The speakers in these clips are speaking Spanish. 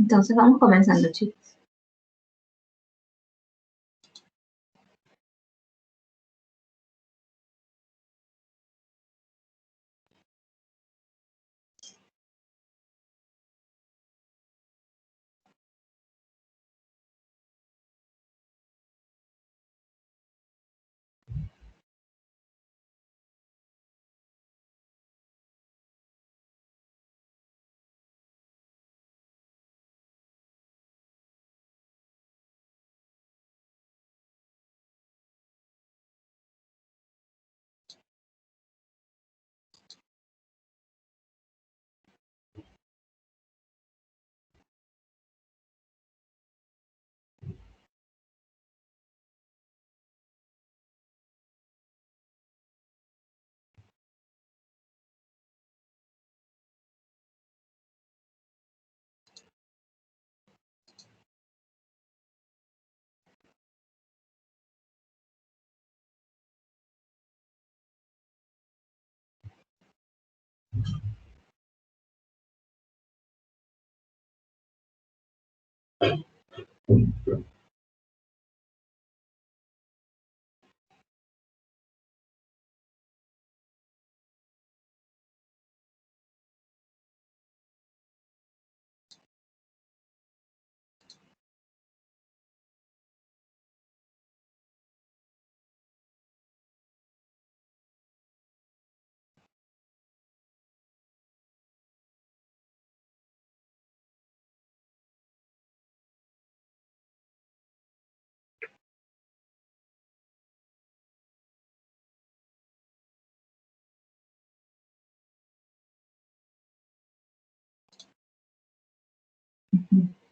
Entonces vamos comenzando, chicos.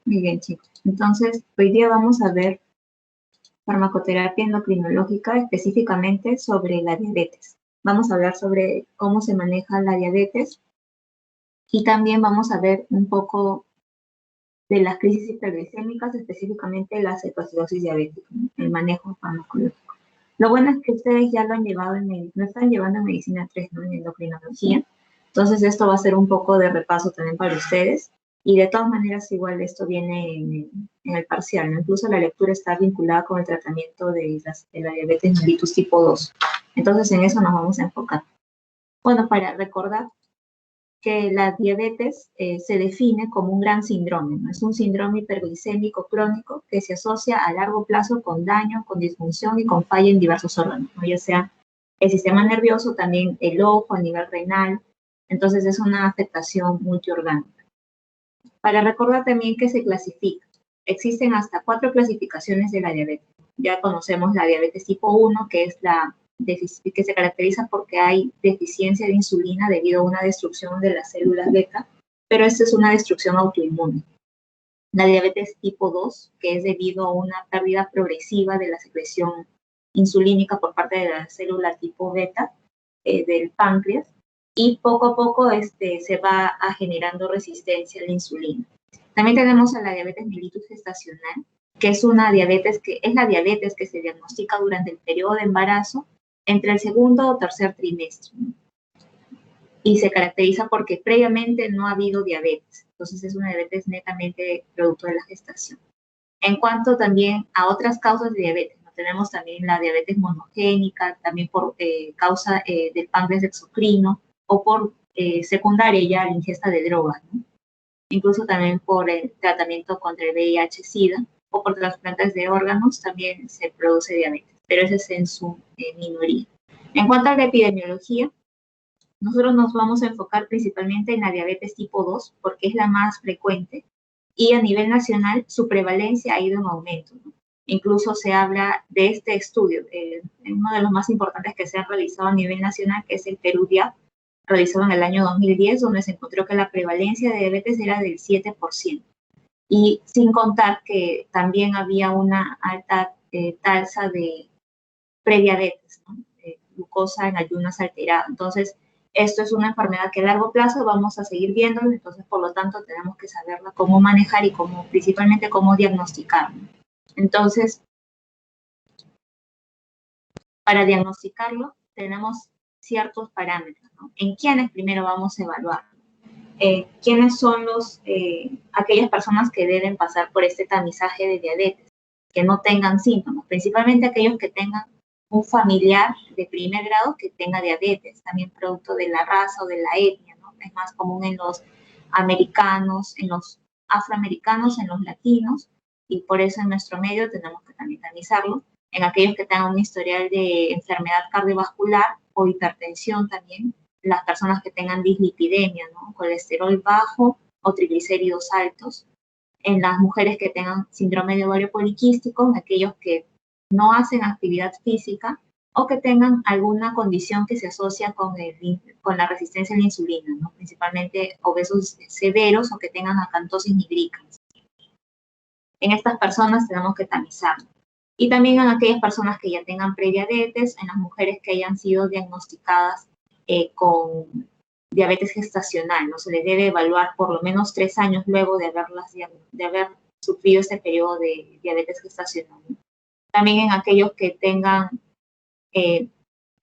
Muy bien, chicos. Entonces, hoy día vamos a ver farmacoterapia endocrinológica, específicamente sobre la diabetes. Vamos a hablar sobre cómo se maneja la diabetes y también vamos a ver un poco de las crisis hiperglicémicas, específicamente la cetoacidosis diabética, ¿no? El manejo farmacológico. Lo bueno es que ustedes ya lo han llevado lo están llevando en medicina 3, ¿no? En endocrinología. Entonces, esto va a ser un poco de repaso también para ustedes. Y de todas maneras, igual esto viene en el parcial, ¿no? Incluso la lectura está vinculada con el tratamiento de la diabetes mellitus tipo 2. Entonces, en eso nos vamos a enfocar. Bueno, para recordar que la diabetes se define como un gran síndrome, ¿no? Es un síndrome hiperglicémico crónico que se asocia a largo plazo con daño, con disfunción y con falla en diversos órganos, ¿no? Ya sea el sistema nervioso, también el ojo a nivel renal. Entonces es una afectación multiorgánica. Para recordar también que se clasifica. Existen hasta 4 clasificaciones de la diabetes. Ya conocemos la diabetes tipo 1, que es que se caracteriza porque hay deficiencia de insulina debido a una destrucción de las células beta, pero esta es una destrucción autoinmune. La diabetes tipo 2, que es debido a una pérdida progresiva de la secreción insulínica por parte de la célula tipo beta del páncreas, y poco a poco se va generando resistencia a la insulina. También tenemos a la diabetes mellitus gestacional, que es una diabetes que se diagnostica durante el periodo de embarazo entre el segundo o tercer trimestre, ¿no? Y se caracteriza porque previamente no ha habido diabetes. Entonces es una diabetes netamente producto de la gestación. En cuanto también a otras causas de diabetes, ¿no? Tenemos también la diabetes monogénica, también por causa del páncreas exocrino o por secundaria ya la ingesta de drogas, ¿no? Incluso también por el tratamiento contra el VIH-Sida o por trasplantes de órganos también se produce diabetes, pero ese es en su minoría. En cuanto a la epidemiología, nosotros nos vamos a enfocar principalmente en la diabetes tipo 2 porque es la más frecuente y a nivel nacional su prevalencia ha ido en aumento, ¿no? Incluso se habla de este estudio, uno de los más importantes que se han realizado a nivel nacional, que es el Perú-DIAP, realizado en el año 2010, donde se encontró que la prevalencia de diabetes era del 7%. Y sin contar que también había una alta tasa de prediabetes, ¿no? Glucosa en ayunas alterada. Entonces, esto es una enfermedad que a largo plazo vamos a seguir viendo, entonces por lo tanto tenemos que saberla cómo manejar y principalmente cómo diagnosticar. Entonces, para diagnosticarlo tenemos ciertos parámetros, ¿no? ¿En quiénes primero vamos a evaluar? quiénes son aquellas personas que deben pasar por este tamizaje de diabetes, que no tengan síntomas, principalmente aquellos que tengan un familiar de primer grado que tenga diabetes, también producto de la raza o de la etnia, ¿no? Es más común en los americanos, en los afroamericanos, en los latinos, y por eso en nuestro medio tenemos que también tamizarlo, en aquellos que tengan un historial de enfermedad cardiovascular o hipertensión también, las personas que tengan dislipidemia, ¿no? Colesterol bajo o triglicéridos altos, en las mujeres que tengan síndrome de ovario poliquístico, en aquellos que no hacen actividad física o que tengan alguna condición que se asocia con la resistencia a la insulina, ¿no? Principalmente obesos severos o que tengan acantosis nigricans. En estas personas tenemos que tamizarlo. Y también en aquellas personas que ya tengan prediabetes, en las mujeres que hayan sido diagnosticadas con diabetes gestacional, ¿no? Se les debe evaluar por lo menos 3 años luego de haber sufrido este periodo de diabetes gestacional, ¿no? También en aquellos que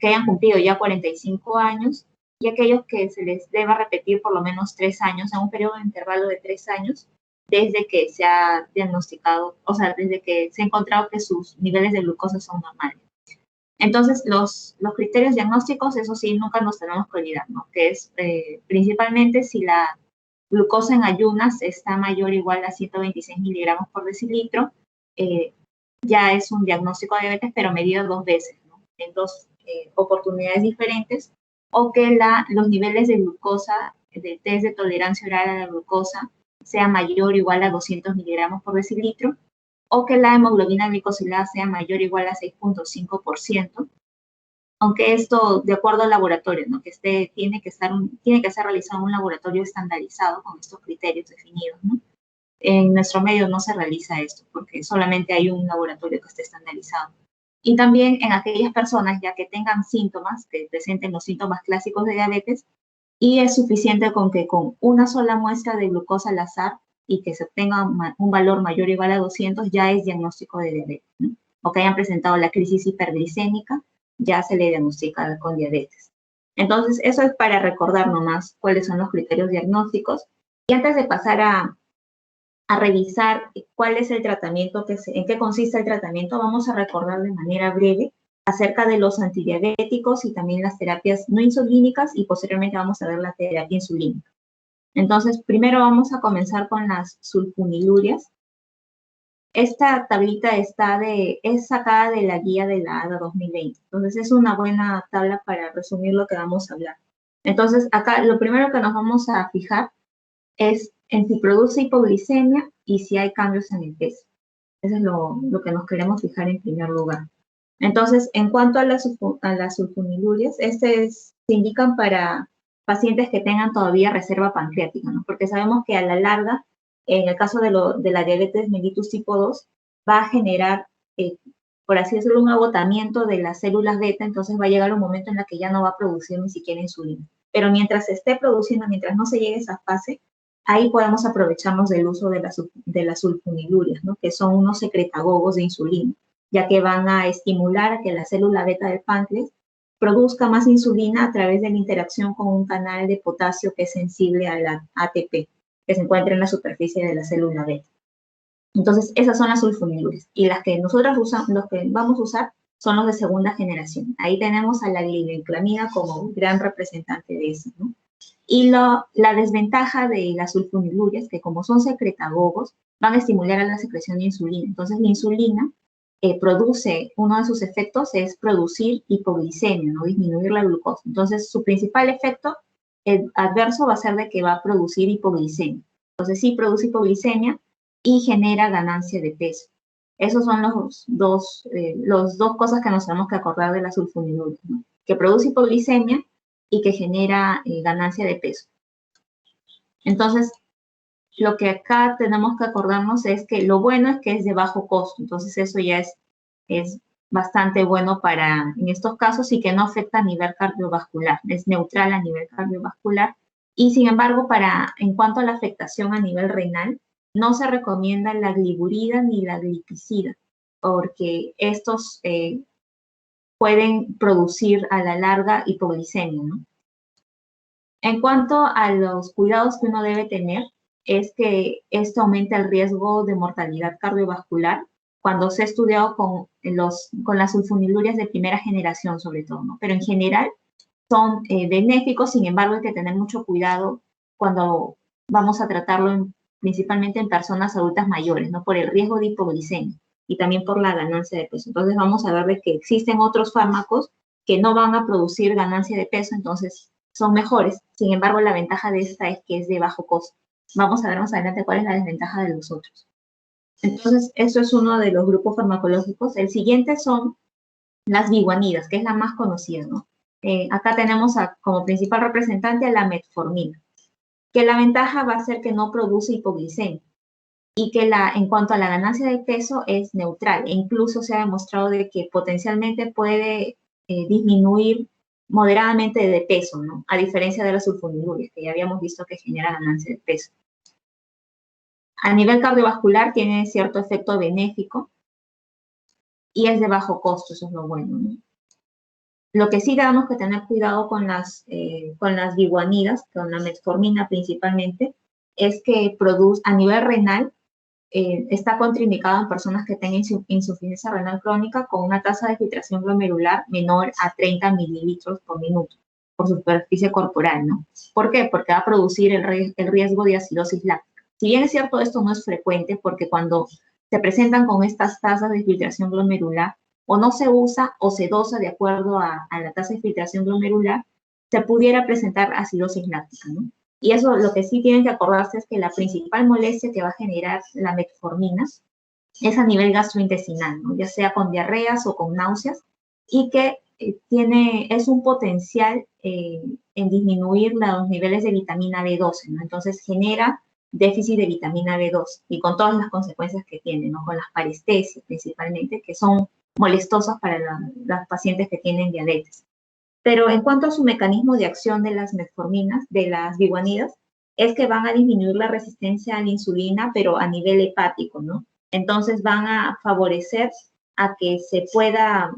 hayan cumplido ya 45 años y aquellos que se les deba repetir por lo menos 3 años, en un periodo de intervalo de 3 años, desde que se ha diagnosticado, o sea, desde que se ha encontrado que sus niveles de glucosa son normales. Entonces, los criterios diagnósticos, eso sí, nunca nos tenemos que olvidar, ¿no? Que es principalmente si la glucosa en ayunas está mayor o igual a 126 miligramos por decilitro, ya es un diagnóstico de diabetes, pero medido 2 veces, ¿no? En 2 oportunidades diferentes, o que los niveles de glucosa, del test de tolerancia oral a la glucosa, sea mayor o igual a 200 miligramos por decilitro, o que la hemoglobina glicosilada sea mayor o igual a 6.5%, aunque esto de acuerdo al laboratorio, ¿no? Que tiene que ser realizado en un laboratorio estandarizado con estos criterios definidos, ¿no? En nuestro medio no se realiza esto porque solamente hay un laboratorio que esté estandarizado. Y también en aquellas personas ya que tengan síntomas, que presenten los síntomas clásicos de diabetes, y es suficiente con que con una sola muestra de glucosa al azar y que se obtenga un valor mayor o igual a 200, ya es diagnóstico de diabetes, ¿no? O que hayan presentado la crisis hiperglicémica, ya se le diagnostica con diabetes. Entonces, eso es para recordar nomás cuáles son los criterios diagnósticos. Y antes de pasar a revisar cuál es el tratamiento, en qué consiste el tratamiento, vamos a recordar de manera breve acerca de los antidiabéticos y también las terapias no insulínicas, y posteriormente vamos a ver la terapia insulínica. Entonces, primero vamos a comenzar con las sulfonilurias. Esta tablita es sacada de la guía de la ADA 2020. Entonces, es una buena tabla para resumir lo que vamos a hablar. Entonces, acá lo primero que nos vamos a fijar es en si produce hipoglicemia y si hay cambios en el peso. Eso es lo que nos queremos fijar en primer lugar. Entonces, en cuanto a las sulfonilurias, se indican para pacientes que tengan todavía reserva pancreática, ¿no? Porque sabemos que a la larga, en el caso de la diabetes mellitus tipo 2, va a generar, por así decirlo, un agotamiento de las células beta, entonces va a llegar un momento en el que ya no va a producir ni siquiera insulina. Pero mientras se esté produciendo, mientras no se llegue a esa fase, ahí podemos aprovecharnos del uso de las sulfonilurias, ¿no? Que son unos secretagogos de insulina, ya que van a estimular a que la célula beta del páncreas produzca más insulina a través de la interacción con un canal de potasio que es sensible a la ATP, que se encuentra en la superficie de la célula beta. Entonces, esas son las sulfonilurias. Y los que vamos a usar son los de segunda generación. Ahí tenemos a la glibenclamida como gran representante de eso, ¿no? Y la desventaja de las sulfonilurias, que como son secretagogos, van a estimular a la secreción de insulina. Entonces, la insulina uno de sus efectos es producir hipoglicemia, ¿no? Disminuir la glucosa. Entonces, su principal efecto adverso va a ser de que va a producir hipoglicemia. Entonces, sí produce hipoglicemia y genera ganancia de peso. Esos son los dos cosas que nos tenemos que acordar de las sulfonilurias, ¿no? Que produce hipoglicemia y que genera ganancia de peso. Entonces, lo que acá tenemos que acordarnos es que lo bueno es que es de bajo costo, entonces eso ya es bastante bueno en estos casos y que no afecta a nivel cardiovascular, es neutral a nivel cardiovascular. Y sin embargo, en cuanto a la afectación a nivel renal, no se recomienda la gliburida ni la glipizida, porque estos pueden producir a la larga hipoglicemia, ¿no? En cuanto a los cuidados que uno debe tener, es que esto aumenta el riesgo de mortalidad cardiovascular cuando se ha estudiado con las sulfonilurias de primera generación, sobre todo, ¿no? Pero en general son benéficos, sin embargo, hay que tener mucho cuidado cuando vamos a tratarlo principalmente en personas adultas mayores, ¿no? Por el riesgo de hipoglicemia y también por la ganancia de peso. Entonces vamos a ver de que existen otros fármacos que no van a producir ganancia de peso, entonces son mejores. Sin embargo, la ventaja de esta es que es de bajo costo. Vamos a ver más adelante cuál es la desventaja de los otros. Entonces, eso es uno de los grupos farmacológicos. El siguiente son las biguanidas, que es la más conocida, ¿no? Acá tenemos como principal representante a la metformina, que la ventaja va a ser que no produce hipoglicemia y que en cuanto a la ganancia de peso es neutral e incluso se ha demostrado de que potencialmente puede disminuir moderadamente de peso, ¿no? A diferencia de las sulfonilurias, que ya habíamos visto que genera ganancia de peso. A nivel cardiovascular tiene cierto efecto benéfico y es de bajo costo, eso es lo bueno, ¿no? Lo que sí tenemos que tener cuidado con las biguanidas, con la metformina principalmente, es que produce a nivel renal, está contraindicado en personas que tengan insuficiencia renal crónica con una tasa de filtración glomerular menor a 30 mililitros por minuto por superficie corporal, ¿no? ¿Por qué? Porque va a producir el riesgo de acidosis láctica. Si bien es cierto, esto no es frecuente porque cuando se presentan con estas tasas de filtración glomerular, o no se usa o se dosa de acuerdo a la tasa de filtración glomerular, se pudiera presentar acidosis láctica, ¿no? Y eso lo que sí tienen que acordarse es que la principal molestia que va a generar la metformina es a nivel gastrointestinal, ¿no? Ya sea con diarreas o con náuseas, y que es un potencial en disminuir los niveles de vitamina B12, ¿no? Entonces genera déficit de vitamina B2 y con todas las consecuencias que tiene, ¿no? Con las parestesias principalmente, que son molestosas para las pacientes que tienen diabetes. Pero en cuanto a su mecanismo de acción de las metforminas, de las biguanidas, es que van a disminuir la resistencia a la insulina, pero a nivel hepático, ¿no? Entonces van a favorecer a que se pueda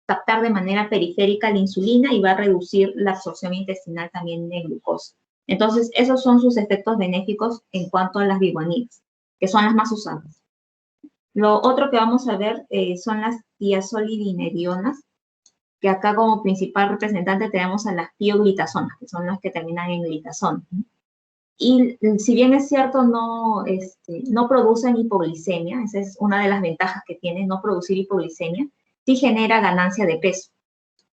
captar de manera periférica la insulina y va a reducir la absorción intestinal también de glucosa. Entonces, esos son sus efectos benéficos en cuanto a las biguanidas, que son las más usadas. Lo otro que vamos a ver son las tiazolidinedionas, que acá como principal representante tenemos a las pioglitazonas, que son las que terminan en glitazona. Y si bien es cierto, no producen hipoglicemia, esa es una de las ventajas que tiene, no producir hipoglicemia, sí genera ganancia de peso.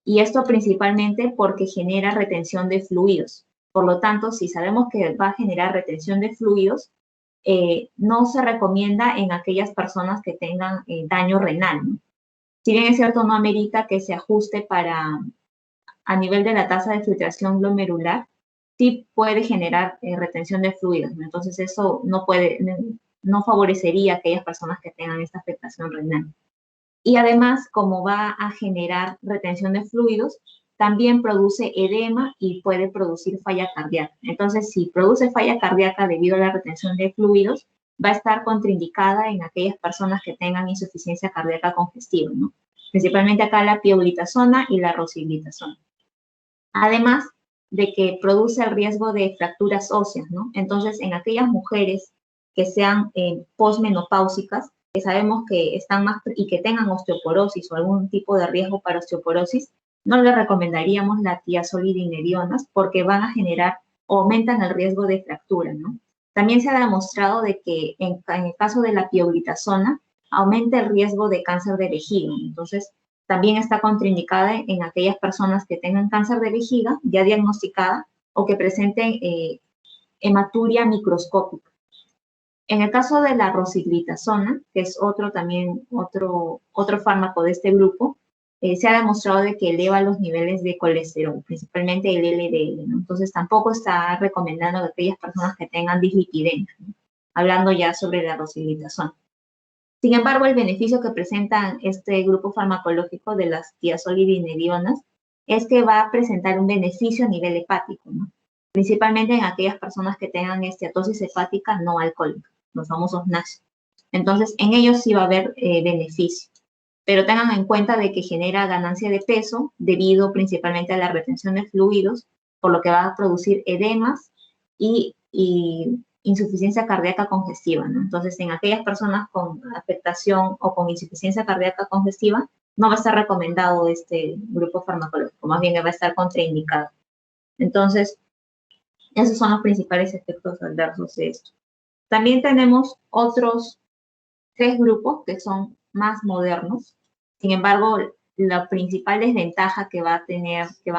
Y esto principalmente porque genera retención de fluidos. Por lo tanto, si sabemos que va a generar retención de fluidos, no se recomienda en aquellas personas que tengan daño renal, ¿no? Si bien es cierto, no amerita que se ajuste a nivel de la tasa de filtración glomerular, sí puede generar retención de fluidos, ¿no? Entonces eso no favorecería a aquellas personas que tengan esta afectación renal. Y además, como va a generar retención de fluidos, también produce edema y puede producir falla cardíaca. Entonces, si produce falla cardíaca debido a la retención de fluidos, va a estar contraindicada en aquellas personas que tengan insuficiencia cardíaca congestiva, ¿no? Principalmente acá la pioglitazona y la rosiglitazona. Además de que produce el riesgo de fracturas óseas, ¿no? Entonces, en aquellas mujeres que sean posmenopáusicas, que sabemos que están más y que tengan osteoporosis o algún tipo de riesgo para osteoporosis, no le recomendaríamos la tiazolidinedionas porque van a generar o aumentan el riesgo de fractura, ¿no? También se ha demostrado de que en el caso de la pioglitazona aumenta el riesgo de cáncer de vejiga. Entonces, también está contraindicada en aquellas personas que tengan cáncer de vejiga ya diagnosticada o que presenten hematuria microscópica. En el caso de la rosiglitazona, que es otro fármaco de este grupo, se ha demostrado de que eleva los niveles de colesterol, principalmente el LDL, ¿no? Entonces tampoco está recomendando a aquellas personas que tengan dislipidemia, ¿no? Hablando ya sobre la rosiglitazona. Sin embargo, el beneficio que presenta este grupo farmacológico de las tiazolidinedionas es que va a presentar un beneficio a nivel hepático, ¿no? Principalmente en aquellas personas que tengan esteatosis hepática no alcohólica, los famosos NASH. Entonces, en ellos sí va a haber beneficio. Pero tengan en cuenta de que genera ganancia de peso debido principalmente a la retención de fluidos por lo que va a producir edemas y insuficiencia cardíaca congestiva, ¿no? Entonces, en aquellas personas con afectación o con insuficiencia cardíaca congestiva, no va a estar recomendado este grupo farmacológico, más bien va a estar contraindicado. Entonces, esos son los principales efectos adversos de esto. También tenemos otros 3 grupos que son más modernos. Sin embargo, la principal desventaja que van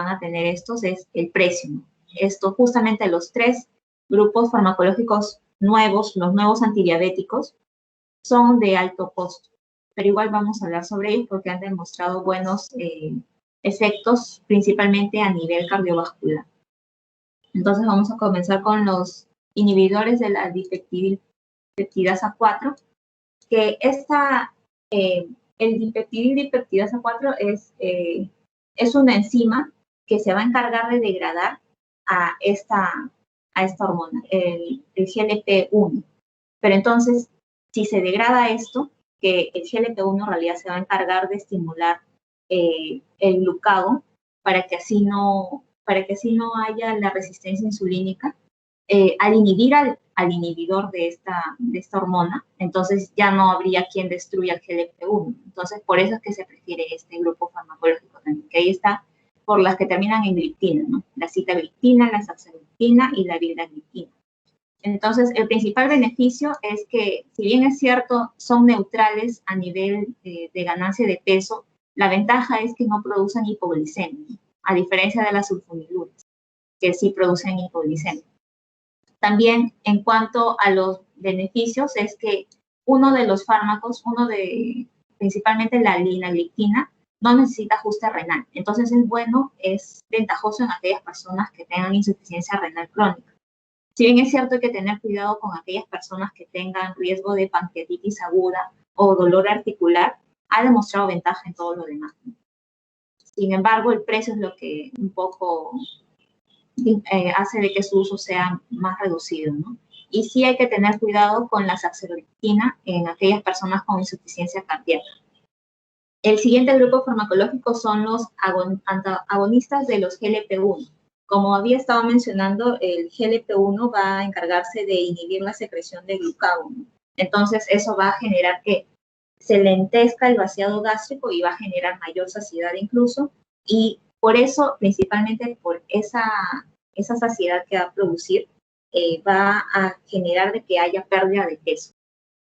a tener estos es el precio, ¿no? Esto, justamente los 3 grupos farmacológicos nuevos, los nuevos antidiabéticos, son de alto costo. Pero igual vamos a hablar sobre ellos porque han demostrado buenos efectos, principalmente a nivel cardiovascular. Entonces vamos a comenzar con los inhibidores de la dipeptidasa 4, que el dipeptidasa 4 es una enzima que se va a encargar de degradar a esta hormona, el GLP-1. Pero entonces, si se degrada esto, que el GLP-1 en realidad se va a encargar de estimular el glucagón para que así no haya la resistencia insulínica, al inhibir al inhibidor de esta hormona, entonces ya no habría quien destruya el GLP-1. Entonces, por eso es que se prefiere este grupo farmacológico también, que ahí está por las que terminan en gliptina, ¿no? La sitagliptina, la saxagliptina y la vildagliptina. Entonces, el principal beneficio es que, si bien es cierto, son neutrales a nivel de ganancia de peso, la ventaja es que no producen hipoglicemia, a diferencia de las sulfonilureas, que sí producen hipoglicemia. También, en cuanto a los beneficios, es que uno de los fármacos, principalmente la linagliptina, no necesita ajuste renal. Entonces, es ventajoso en aquellas personas que tengan insuficiencia renal crónica. Si bien es cierto, hay que tener cuidado con aquellas personas que tengan riesgo de pancreatitis aguda o dolor articular, ha demostrado ventaja en todo lo demás. Sin embargo, el precio es lo que un poco hace de que su uso sea más reducido, ¿no? Y sí hay que tener cuidado con la saxagliptina en aquellas personas con insuficiencia cardíaca. El siguiente grupo farmacológico son los agonistas de los GLP-1. Como había estado mencionando, el GLP-1 va a encargarse de inhibir la secreción de glucagón. Entonces, eso va a generar que se lentezca el vaciado gástrico y va a generar mayor saciedad incluso. Y por eso, principalmente por esa saciedad que va a producir, va a generar de que haya pérdida de peso.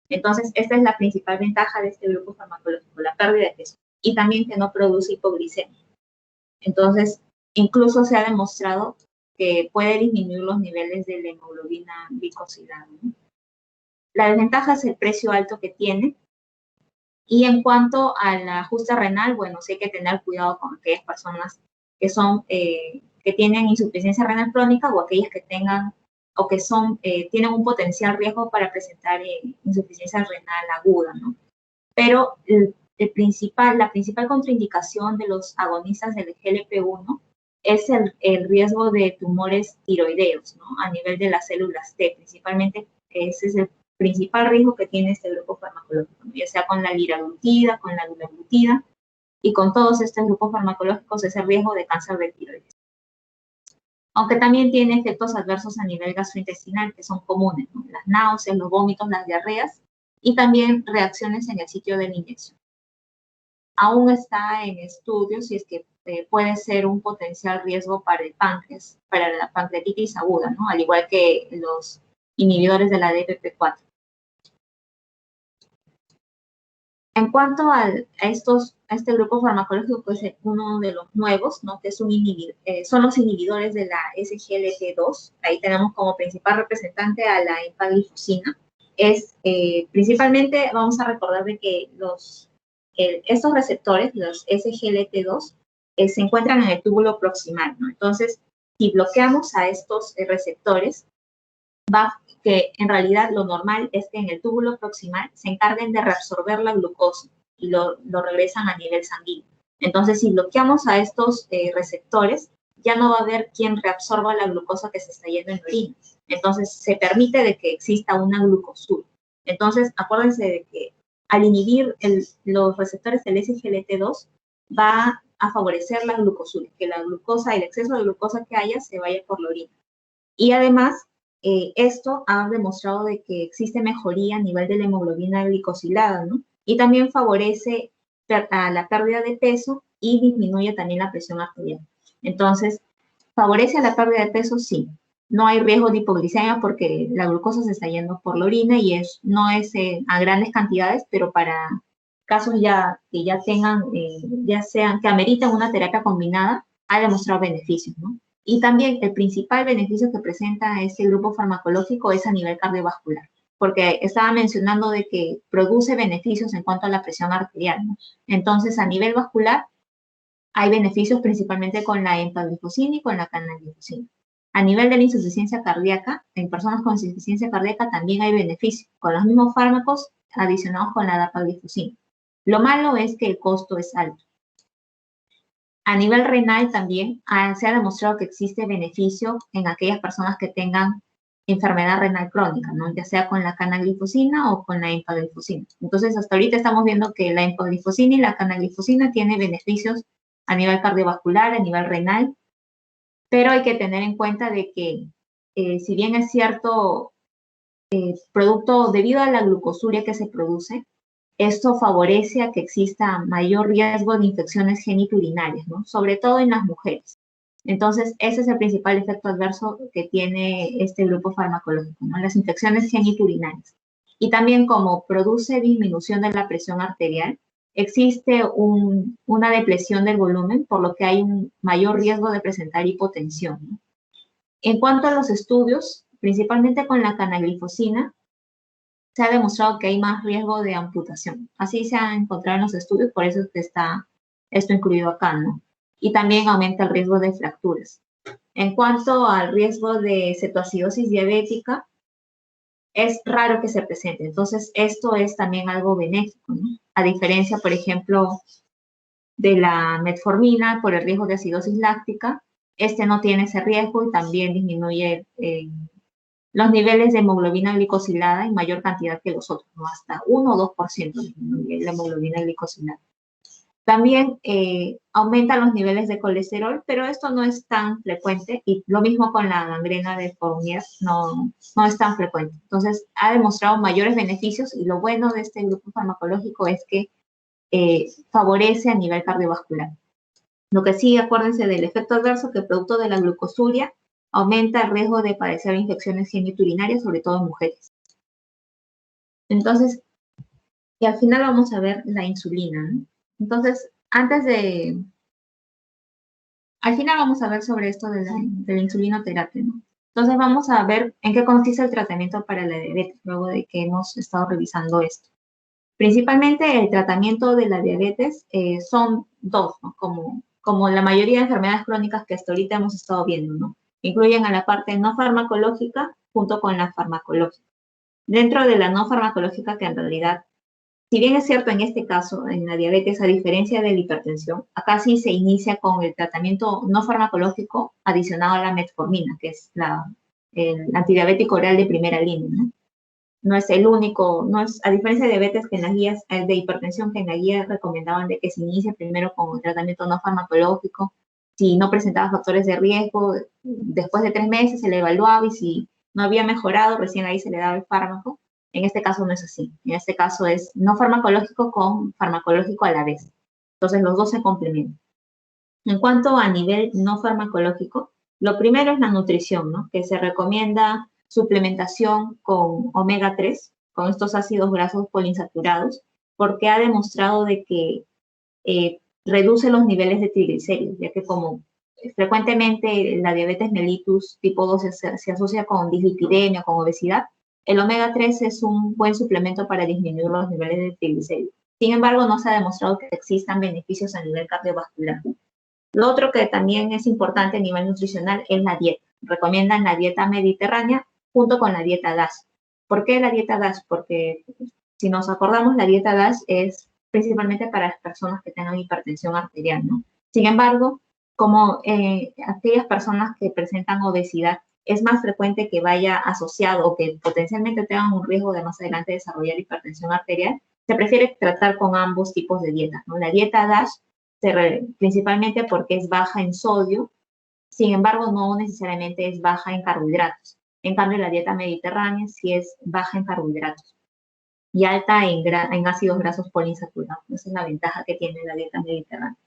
Entonces, esta es la principal ventaja de este grupo farmacológico, la pérdida de peso. Y también que no produce hipoglicemia. Entonces, incluso se ha demostrado que puede disminuir los niveles de la hemoglobina glicosilada, ¿no? La desventaja es el precio alto que tiene. Y en cuanto al ajuste renal, bueno, sí hay que tener cuidado con aquellas personas que tienen insuficiencia renal crónica o aquellas que tengan o que tienen un potencial riesgo para presentar insuficiencia renal aguda, ¿no? Pero la principal contraindicación de los agonistas del GLP-1 es el riesgo de tumores tiroideos, ¿no? A nivel de las células T, principalmente ese es el principal riesgo que tiene este grupo farmacológico, ¿no? Ya sea con la liraglutida, con la dulaglutida, y con todos estos grupos farmacológicos es el riesgo de cáncer de tiroides. Aunque también tiene efectos adversos a nivel gastrointestinal que son comunes, ¿no? Las náuseas, los vómitos, las diarreas y también reacciones en el sitio de la inyección. Aún está en estudio si es que puede ser un potencial riesgo para el páncreas, para la pancreatitis aguda, ¿no? Al igual que los inhibidores de la DPP-4. En cuanto a este grupo farmacológico, que es uno de los nuevos, ¿no? Que es son los inhibidores de la SGLT2. Ahí tenemos como principal representante a la empaglifosina. Principalmente vamos a recordar de que estos receptores, los SGLT2, se encuentran en el túbulo proximal, ¿no? Entonces, si bloqueamos a estos receptores, que en realidad lo normal es que en el túbulo proximal se encarguen de reabsorber la glucosa y lo regresan a nivel sanguíneo. Entonces, si bloqueamos a estos receptores, ya no va a haber quien reabsorba la glucosa que se está yendo en la orina. Entonces, se permite de que exista una glucosura. Entonces, acuérdense de que al inhibir los receptores del SGLT2, va a favorecer la glucosuria, que la glucosa, el exceso de glucosa que haya se vaya por la orina. Y además, esto ha demostrado de que existe mejoría a nivel de la hemoglobina glicosilada, ¿no? Y también favorece a la pérdida de peso y disminuye también la presión arterial. Entonces, ¿favorece a la pérdida de peso? Sí. No hay riesgo de hipoglicemia porque la glucosa se está yendo por la orina y no es a grandes cantidades, pero para casos que ya tengan, ya sean, que ameritan una terapia combinada, ha demostrado beneficios, ¿no? Y también el principal beneficio que presenta este grupo farmacológico es a nivel cardiovascular, porque estaba mencionando de que produce beneficios en cuanto a la presión arterial, ¿no? Entonces, a nivel vascular, hay beneficios principalmente con la empagliflozina y con la canagliflozina. A nivel de la insuficiencia cardíaca, en personas con insuficiencia cardíaca también hay beneficios, con los mismos fármacos adicionados con la dapagliflozina. Lo malo es que el costo es alto. A nivel renal también se ha demostrado que existe beneficio en aquellas personas que tengan enfermedad renal crónica, ¿no? Ya sea con la canagliflozina o con la empagliflozina. Entonces, hasta ahorita estamos viendo que la empagliflozina y la canagliflozina tienen beneficios a nivel cardiovascular, a nivel renal, pero hay que tener en cuenta de que, si bien es cierto, producto debido a la glucosuria que se produce, esto favorece a que exista mayor riesgo de infecciones geniturinarias, ¿no? Sobre todo en las mujeres. Entonces, ese es el principal efecto adverso que tiene este grupo farmacológico, ¿no? Las infecciones geniturinarias. Y también como produce disminución de la presión arterial, existe una depresión del volumen, por lo que hay un mayor riesgo de presentar hipotensión, ¿no? En cuanto a los estudios, principalmente con la canagliflozina, se ha demostrado que hay más riesgo de amputación. Así se ha encontrado en los estudios, por eso es que está esto incluido acá, ¿no? Y también aumenta el riesgo de fracturas. En cuanto al riesgo de cetoacidosis diabética, es raro que se presente. Entonces, esto es también algo benéfico, ¿no? A diferencia, por ejemplo, de la metformina por el riesgo de acidosis láctica, este no tiene ese riesgo y también disminuye los niveles de hemoglobina glicosilada en mayor cantidad que los otros, ¿no? Hasta 1 o 2% disminuye la hemoglobina glicosilada. También aumentan los niveles de colesterol, pero esto no es tan frecuente y lo mismo con la gangrena de Fournier, no es tan frecuente. Entonces, ha demostrado mayores beneficios y lo bueno de este grupo farmacológico es que favorece a nivel cardiovascular. Lo que sí, acuérdense del efecto adverso que producto de la glucosuria aumenta el riesgo de padecer infecciones geniturinarias, sobre todo en mujeres. Entonces, y al final vamos a ver la insulina, ¿no? Entonces, al final vamos a ver sobre esto de la insulinoterapia, ¿no? Entonces vamos a ver en qué consiste el tratamiento para la diabetes, luego de que hemos estado revisando esto. Principalmente el tratamiento de la diabetes son dos, ¿no? Como la mayoría de enfermedades crónicas que hasta ahorita hemos estado viendo, ¿no? Incluyen a la parte no farmacológica junto con la farmacológica. Dentro de la no farmacológica, que en realidad, si bien es cierto en este caso, en la diabetes, a diferencia de la hipertensión, acá sí se inicia con el tratamiento no farmacológico adicionado a la metformina, que es el antidiabético oral de primera línea, ¿no? No es el único, no es, a diferencia de diabetes que en las guías de hipertensión que en la guía recomendaban de que se inicie primero con el tratamiento no farmacológico, si no presentaba factores de riesgo, después de 3 meses se le evaluaba y si no había mejorado, recién ahí se le daba el fármaco. En este caso no es así. En este caso es no farmacológico con farmacológico a la vez. Entonces los dos se complementan. En cuanto a nivel no farmacológico, lo primero es la nutrición, ¿no? Que se recomienda suplementación con omega 3, con estos ácidos grasos poliinsaturados, porque ha demostrado de que reduce los niveles de triglicéridos, ya que como frecuentemente la diabetes mellitus tipo 2 se asocia con dislipidemia, con obesidad, el omega 3 es un buen suplemento para disminuir los niveles de triglicéridos. Sin embargo, no se ha demostrado que existan beneficios a nivel cardiovascular. Lo otro que también es importante a nivel nutricional es la dieta. Recomiendan la dieta mediterránea junto con la dieta DASH. ¿Por qué la dieta DASH? Porque si nos acordamos, la dieta DASH es principalmente para las personas que tengan hipertensión arterial, ¿no? Sin embargo, como aquellas personas que presentan obesidad, es más frecuente que vaya asociado o que potencialmente tengan un riesgo de más adelante desarrollar hipertensión arterial, se prefiere tratar con ambos tipos de dietas, ¿no? La dieta DASH principalmente porque es baja en sodio, sin embargo no necesariamente es baja en carbohidratos. En cambio, la dieta mediterránea sí es baja en carbohidratos y alta en ácidos grasos poliinsaturados. Esa es la ventaja que tiene la dieta mediterránea.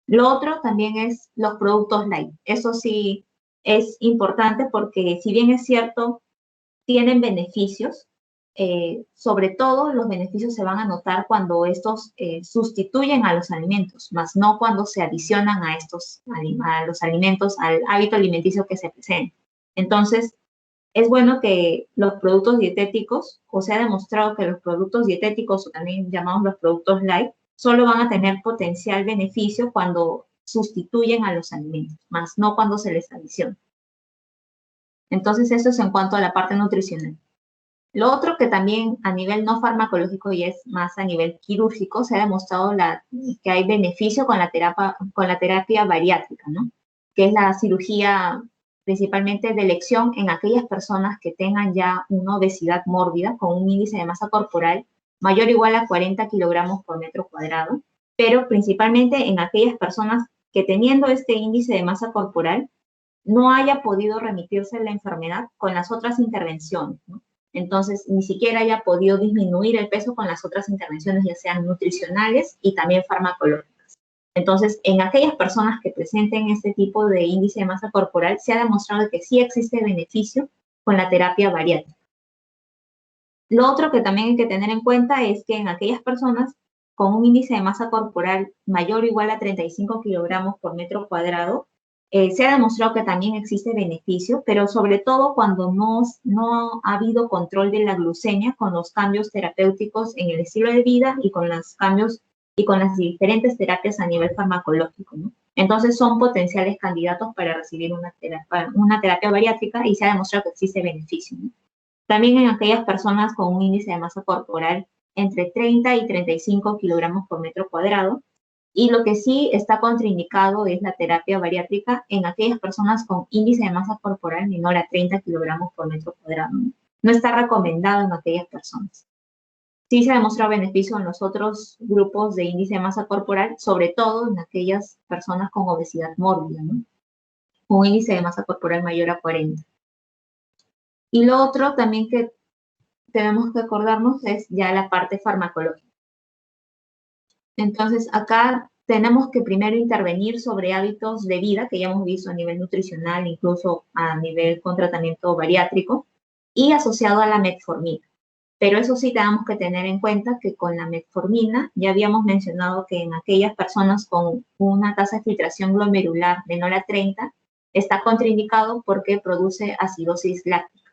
Lo otro también es los productos light. Eso sí es importante porque si bien es cierto, tienen beneficios, sobre todo los beneficios se van a notar cuando estos sustituyen a los alimentos, más no cuando se adicionan a los alimentos, al hábito alimenticio que se presenta. Entonces, es bueno que los productos dietéticos, o se ha demostrado que los productos dietéticos, o también llamamos los productos light, solo van a tener potencial beneficio cuando sustituyen a los alimentos, más no cuando se les adiciona. Entonces, eso es en cuanto a la parte nutricional. Lo otro que también a nivel no farmacológico y es más a nivel quirúrgico, se ha demostrado que hay beneficio con la terapia bariátrica, ¿no? Que es la cirugía principalmente de elección en aquellas personas que tengan ya una obesidad mórbida con un índice de masa corporal mayor o igual a 40 kilogramos por metro cuadrado, pero principalmente en aquellas personas que teniendo este índice de masa corporal no haya podido remitirse la enfermedad con las otras intervenciones, ¿no? Entonces, ni siquiera haya podido disminuir el peso con las otras intervenciones, ya sean nutricionales y también farmacológicas. Entonces, en aquellas personas que presenten este tipo de índice de masa corporal, se ha demostrado que sí existe beneficio con la terapia bariátrica. Lo otro que también hay que tener en cuenta es que en aquellas personas con un índice de masa corporal mayor o igual a 35 kilogramos por metro cuadrado, se ha demostrado que también existe beneficio, pero sobre todo cuando no ha habido control de la glucemia con los cambios terapéuticos en el estilo de vida y con los cambios y con las diferentes terapias a nivel farmacológico, ¿no? Entonces son potenciales candidatos para recibir una terapia bariátrica y se ha demostrado que existe beneficio, ¿no? También en aquellas personas con un índice de masa corporal entre 30 y 35 kilogramos por metro cuadrado. Y lo que sí está contraindicado es la terapia bariátrica en aquellas personas con índice de masa corporal menor a 30 kilogramos por metro cuadrado. No está recomendado en aquellas personas. Sí se ha demostrado beneficio en los otros grupos de índice de masa corporal, sobre todo en aquellas personas con obesidad mórbida, ¿no? Con un índice de masa corporal mayor a 40. Y lo otro también que tenemos que acordarnos es ya la parte farmacológica. Entonces, acá tenemos que primero intervenir sobre hábitos de vida que ya hemos visto a nivel nutricional, incluso a nivel con tratamiento bariátrico, y asociado a la metformina. Pero eso sí tenemos que tener en cuenta que con la metformina ya habíamos mencionado que en aquellas personas con una tasa de filtración glomerular menor a 30 está contraindicado porque produce acidosis láctica.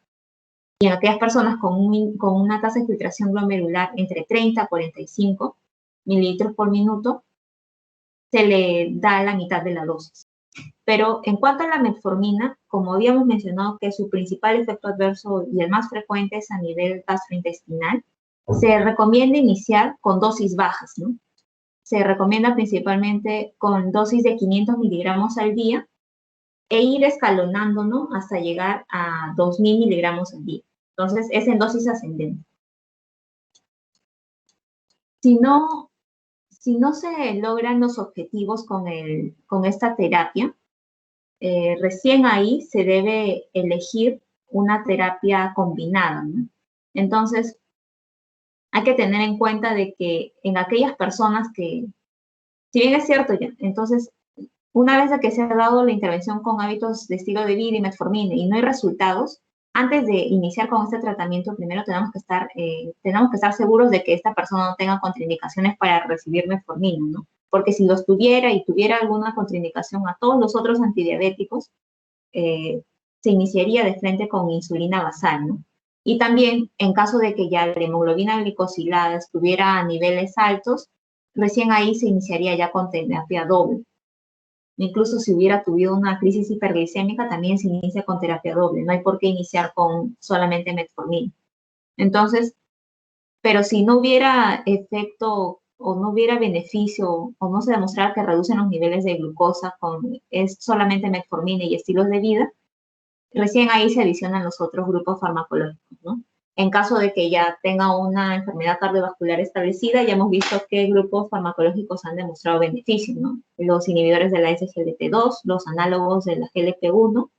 Y en aquellas personas con una tasa de filtración glomerular entre 30 a 45 mililitros por minuto, se le da la mitad de la dosis. Pero en cuanto a la metformina, como habíamos mencionado que su principal efecto adverso y el más frecuente es a nivel gastrointestinal, se recomienda iniciar con dosis bajas, ¿no? Se recomienda principalmente con dosis de 500 miligramos al día e ir escalonando, ¿no? Hasta llegar a 2000 miligramos al día. Entonces, es en dosis ascendente. Si no se logran los objetivos con esta terapia, recién ahí se debe elegir una terapia combinada, ¿no? Entonces, hay que tener en cuenta de que en aquellas personas que, si bien es cierto ya, entonces, una vez que se ha dado la intervención con hábitos de estilo de vida y metformina y no hay resultados, antes de iniciar con este tratamiento, primero tenemos que estar seguros de que esta persona no tenga contraindicaciones para recibir metformina, ¿no? Porque si los tuviera y tuviera alguna contraindicación a todos los otros antidiabéticos, se iniciaría de frente con insulina basal, ¿no? Y también, en caso de que ya la hemoglobina glicosilada estuviera a niveles altos, recién ahí se iniciaría ya con terapia doble. Incluso si hubiera tenido una crisis hiperglicémica, también se inicia con terapia doble. No hay por qué iniciar con solamente metformina. Entonces, pero si no hubiera efecto o no hubiera beneficio o no se demostrara que reducen los niveles de glucosa es solamente metformina y estilos de vida, recién ahí se adicionan los otros grupos farmacológicos, ¿no? En caso de que ya tenga una enfermedad cardiovascular establecida, ya hemos visto qué grupos farmacológicos han demostrado beneficios, ¿no? Los inhibidores de la SGLT2, los análogos de la GLP-1,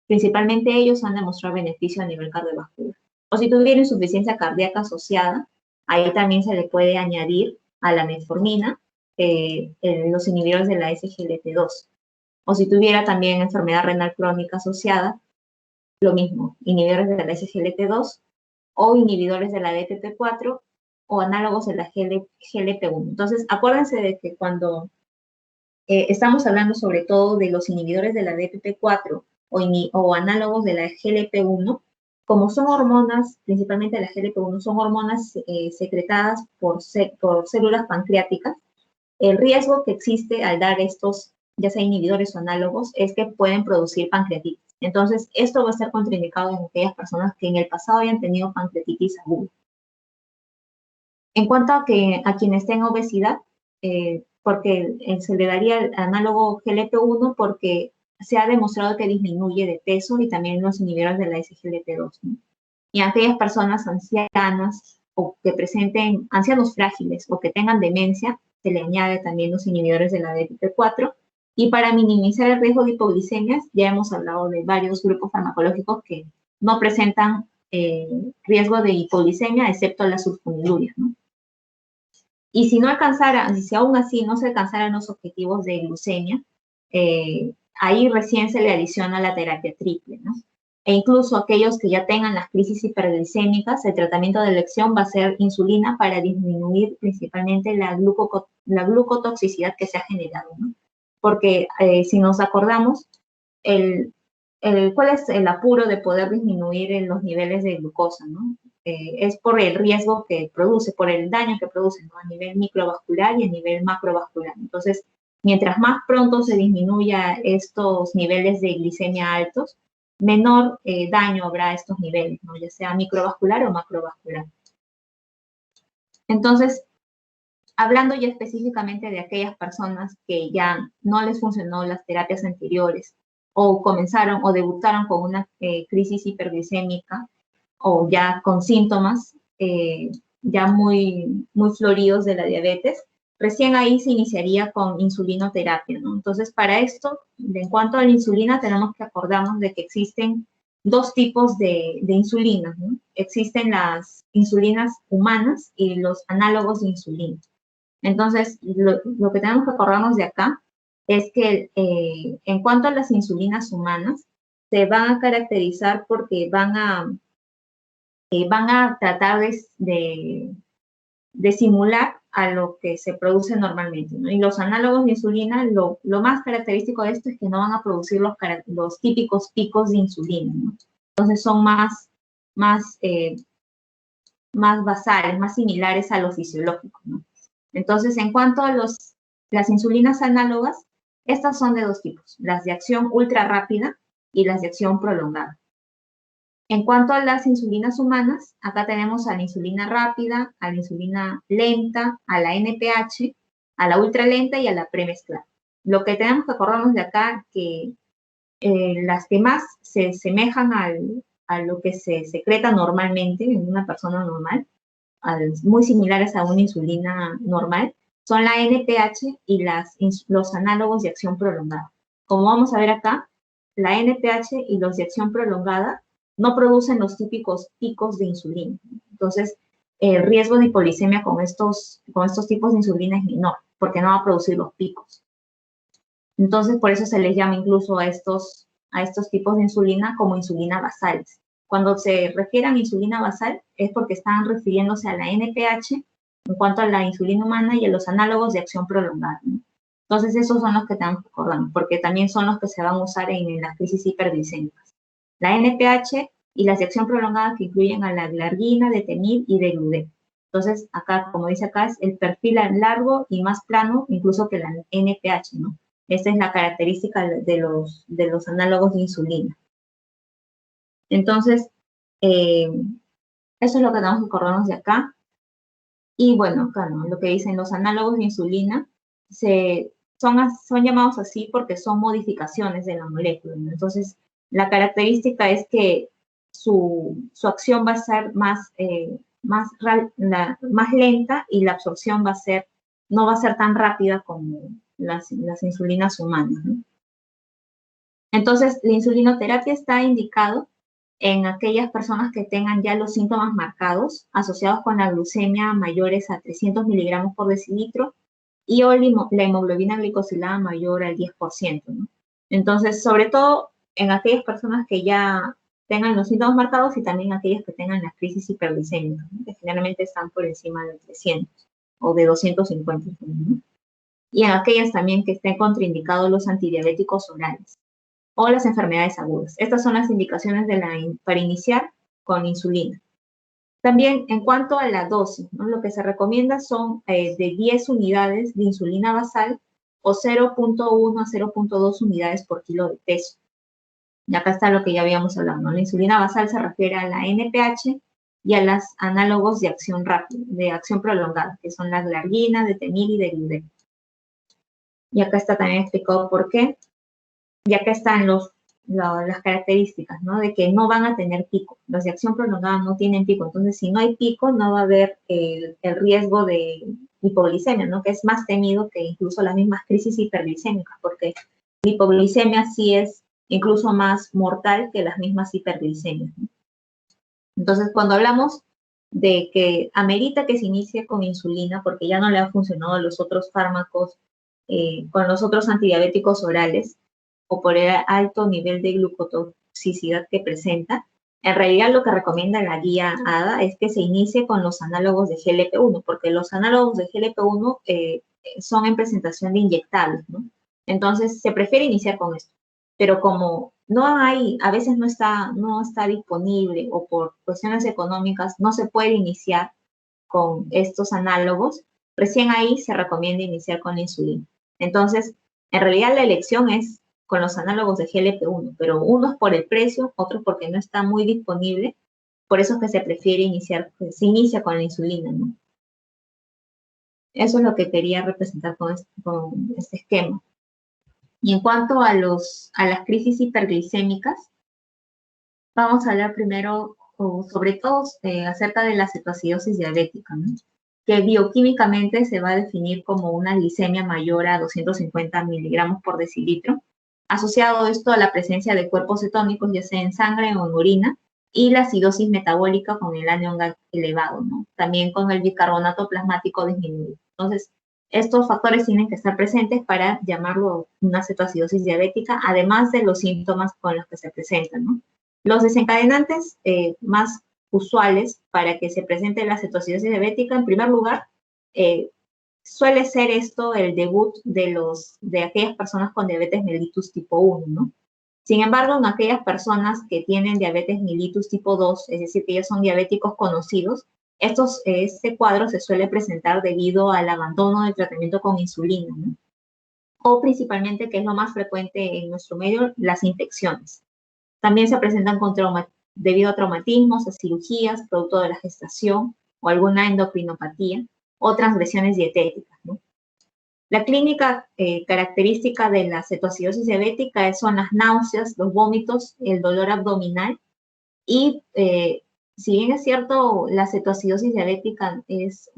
principalmente ellos han demostrado beneficio a nivel cardiovascular. O si tuviera insuficiencia cardíaca asociada, ahí también se le puede añadir a la metformina los inhibidores de la SGLT2. O si tuviera también enfermedad renal crónica asociada, lo mismo, inhibidores de la SGLT2 o inhibidores de la DPP4 o análogos de la GLP1. Entonces, acuérdense de que cuando estamos hablando sobre todo de los inhibidores de la DPP4 o análogos de la GLP1, como son hormonas, principalmente la GLP1, son hormonas secretadas por células pancreáticas, el riesgo que existe al dar estos, ya sea inhibidores o análogos, es que pueden producir pancreatitis. Entonces, esto va a ser contraindicado en aquellas personas que en el pasado hayan tenido pancreatitis aguda. En cuanto a quienes tengan obesidad, porque se le daría el análogo GLP-1 porque se ha demostrado que disminuye de peso y también los inhibidores de la SGLT2, ¿no? Y a aquellas personas ancianas o que presenten ancianos frágiles o que tengan demencia, se le añade también los inhibidores de la DPP4. Y para minimizar el riesgo de hipoglicemias, ya hemos hablado de varios grupos farmacológicos que no presentan riesgo de hipoglicemia, excepto las sulfonilureas, ¿no? Y si aún así no se alcanzaran los objetivos de glucemia, ahí recién se le adiciona la terapia triple, ¿no? E incluso aquellos que ya tengan las crisis hiperglicémicas, el tratamiento de elección va a ser insulina para disminuir principalmente la glucotoxicidad que se ha generado, ¿no? Porque si nos acordamos, ¿cuál es el apuro de poder disminuir los niveles de glucosa, ¿no? Es por el riesgo que produce, por el daño que produce, ¿no? A nivel microvascular y a nivel macrovascular. Entonces, mientras más pronto se disminuya estos niveles de glicemia altos, menor daño habrá a estos niveles, ¿no? Ya sea microvascular o macrovascular. Entonces, hablando ya específicamente de aquellas personas que ya no les funcionó las terapias anteriores o comenzaron o debutaron con una crisis hiperglicémica o ya con síntomas ya muy floridos de la diabetes, recién ahí se iniciaría con insulinoterapia, ¿no? Entonces, para esto, en cuanto a la insulina, tenemos que acordarnos de que existen dos tipos de insulina, ¿no? Existen las insulinas humanas y los análogos de insulina. Entonces, lo que tenemos que acordarnos de acá es que en cuanto a las insulinas humanas, se van a caracterizar porque van a tratar de simular a lo que se produce normalmente, ¿no? Y los análogos de insulina, lo más característico de esto es que no van a producir los típicos picos de insulina, ¿no? Entonces son más basales, más similares a lo fisiológico, ¿no? Entonces, en cuanto a las insulinas análogas, estas son de dos tipos, las de acción ultra rápida y las de acción prolongada. En cuanto a las insulinas humanas, acá tenemos a la insulina rápida, a la insulina lenta, a la NPH, a la ultralenta y a la premezclada. Lo que tenemos que acordarnos de acá que las que más se semejan a lo que se secreta normalmente en una persona normal, muy similares a una insulina normal, son la NPH y los análogos de acción prolongada. Como vamos a ver acá, la NPH y los de acción prolongada no producen los típicos picos de insulina. Entonces, el riesgo de hipoglicemia con estos tipos de insulina es menor, porque no va a producir los picos. Entonces, por eso se les llama incluso a estos tipos de insulina como insulina basales. Cuando se refieren a insulina basal es porque están refiriéndose a la NPH en cuanto a la insulina humana y a los análogos de acción prolongada, ¿no? Entonces, esos son los que tenemos que acordar, porque también son los que se van a usar en las crisis hiperglicémicas. La NPH y las de acción prolongada que incluyen a la glargina, detemil y degludec. Entonces, acá, como dice acá, es el perfil largo y más plano incluso que la NPH, ¿no? Esta es la característica de los análogos de insulina. Entonces, eso es lo que tenemos que acordarnos de acá. Y bueno, acá, ¿no? Lo que dicen los análogos de insulina son llamados así porque son modificaciones de la molécula, ¿no? Entonces, la característica es que su acción va a ser más lenta y la absorción no va a ser tan rápida como las insulinas humanas, ¿no? Entonces, la insulinoterapia está indicado en aquellas personas que tengan ya los síntomas marcados asociados con la glucemia mayores a 300 miligramos por decilitro y o la hemoglobina glicosilada mayor al 10%, ¿no? Entonces, sobre todo en aquellas personas que ya tengan los síntomas marcados y también aquellas que tengan la crisis hiperglicémica, ¿no? Que generalmente están por encima de 300 o de 250, ¿no? Y en aquellas también que estén contraindicados los antidiabéticos orales o las enfermedades agudas. Estas son las indicaciones para iniciar con insulina. También en cuanto a la dosis, ¿no? Lo que se recomienda son de 10 unidades de insulina basal o 0.1 a 0.2 unidades por kilo de peso. Y acá está lo que ya habíamos hablado, ¿no? La insulina basal se refiere a la NPH y a los análogos de acción rápida, de acción prolongada, que son la glargina, detemir y deriudec. Y acá está también explicado por qué. Y acá están las características, ¿no? De que no van a tener pico. Los de acción prolongada no tienen pico. Entonces, si no hay pico, no va a haber el riesgo de hipoglicemia, ¿no? Que es más temido que incluso las mismas crisis hiperglicémicas, porque la hipoglicemia sí es incluso más mortal que las mismas hiperglicemias, ¿no? Entonces, cuando hablamos de que amerita que se inicie con insulina, porque ya no le han funcionado los otros fármacos con los otros antidiabéticos orales, o por el alto nivel de glucotoxicidad que presenta, en realidad lo que recomienda la guía ADA es que se inicie con los análogos de GLP-1, porque los análogos de GLP-1 son en presentación de inyectables, ¿no? Entonces, se prefiere iniciar con esto. Pero como no hay, a veces no está disponible o por cuestiones económicas no se puede iniciar con estos análogos, recién ahí se recomienda iniciar con la insulina. Entonces, en realidad la elección es con los análogos de GLP-1, pero unos por el precio, otros porque no está muy disponible, por eso es que se prefiere se inicia con la insulina, ¿no? Eso es lo que quería representar con este esquema. Y en cuanto a las crisis hiperglicémicas, vamos a hablar primero sobre todo acerca de la cetoacidosis diabética, ¿no? Que bioquímicamente se va a definir como una glicemia mayor a 250 miligramos por decilitro, asociado esto a la presencia de cuerpos cetónicos, ya sea en sangre o en orina, y la acidosis metabólica con el anión elevado, ¿no? También con el bicarbonato plasmático disminuido. Entonces, estos factores tienen que estar presentes para llamarlo una cetoacidosis diabética, además de los síntomas con los que se presentan, ¿no? Los desencadenantes más usuales para que se presente la cetoacidosis diabética, en primer lugar, suele ser esto el debut de aquellas personas con diabetes mellitus tipo 1, ¿no? Sin embargo, en aquellas personas que tienen diabetes mellitus tipo 2, es decir, que ya son diabéticos conocidos, este cuadro se suele presentar debido al abandono del tratamiento con insulina, ¿no? O principalmente, que es lo más frecuente en nuestro medio, las infecciones. También se presentan debido a traumatismos, a cirugías, producto de la gestación o alguna endocrinopatía o transgresiones dietéticas, ¿no? La clínica característica de la cetoacidosis diabética son las náuseas, los vómitos, el dolor abdominal y si bien es cierto, la cetoacidosis diabética es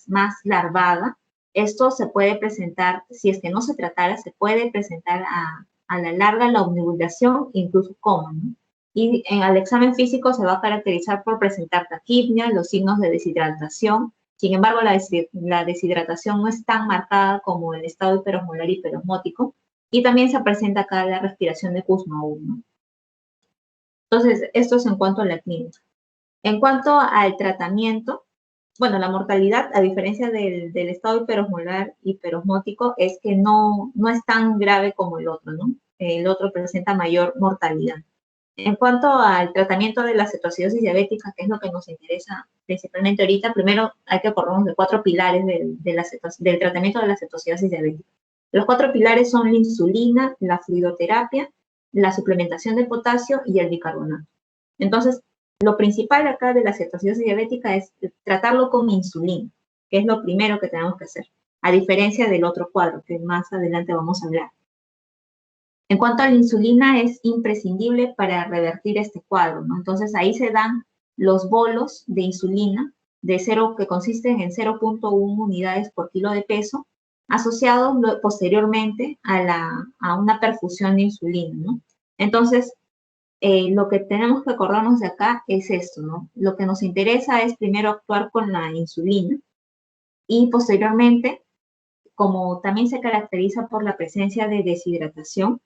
más larvada, esto se puede presentar, si es que no se tratara, se puede presentar a la larga la obnubilación e incluso coma, ¿no? Y al examen físico se va a caracterizar por presentar taquipnia, los signos de deshidratación. Sin embargo, la deshidratación no es tan marcada como el estado hiperosmolar y hiperosmótico. Y también se presenta acá la respiración de Kussmaul, ¿no? Entonces, esto es en cuanto a la clínica. En cuanto al tratamiento, bueno, la mortalidad, a diferencia del estado hiperosmolar hiperosmótico, es que no es tan grave como el otro, ¿no? El otro presenta mayor mortalidad. En cuanto al tratamiento de la cetoacidosis diabética, que es lo que nos interesa principalmente ahorita, primero hay que acordarnos de 4 pilares del tratamiento de la cetoacidosis diabética. Los 4 pilares son la insulina, la fluidoterapia, la suplementación de potasio y el bicarbonato. Entonces, lo principal acá de la cetoacidosis diabética es tratarlo con insulina, que es lo primero que tenemos que hacer, a diferencia del otro cuadro, que más adelante vamos a hablar. En cuanto a la insulina, es imprescindible para revertir este cuadro, ¿no? Entonces, ahí se dan los bolos de insulina que consisten en 0.1 unidades por kilo de peso, asociados posteriormente a una perfusión de insulina, ¿no? Entonces, lo que tenemos que acordarnos de acá es esto, ¿no? Lo que nos interesa es primero actuar con la insulina y posteriormente, como también se caracteriza por la presencia de deshidratación,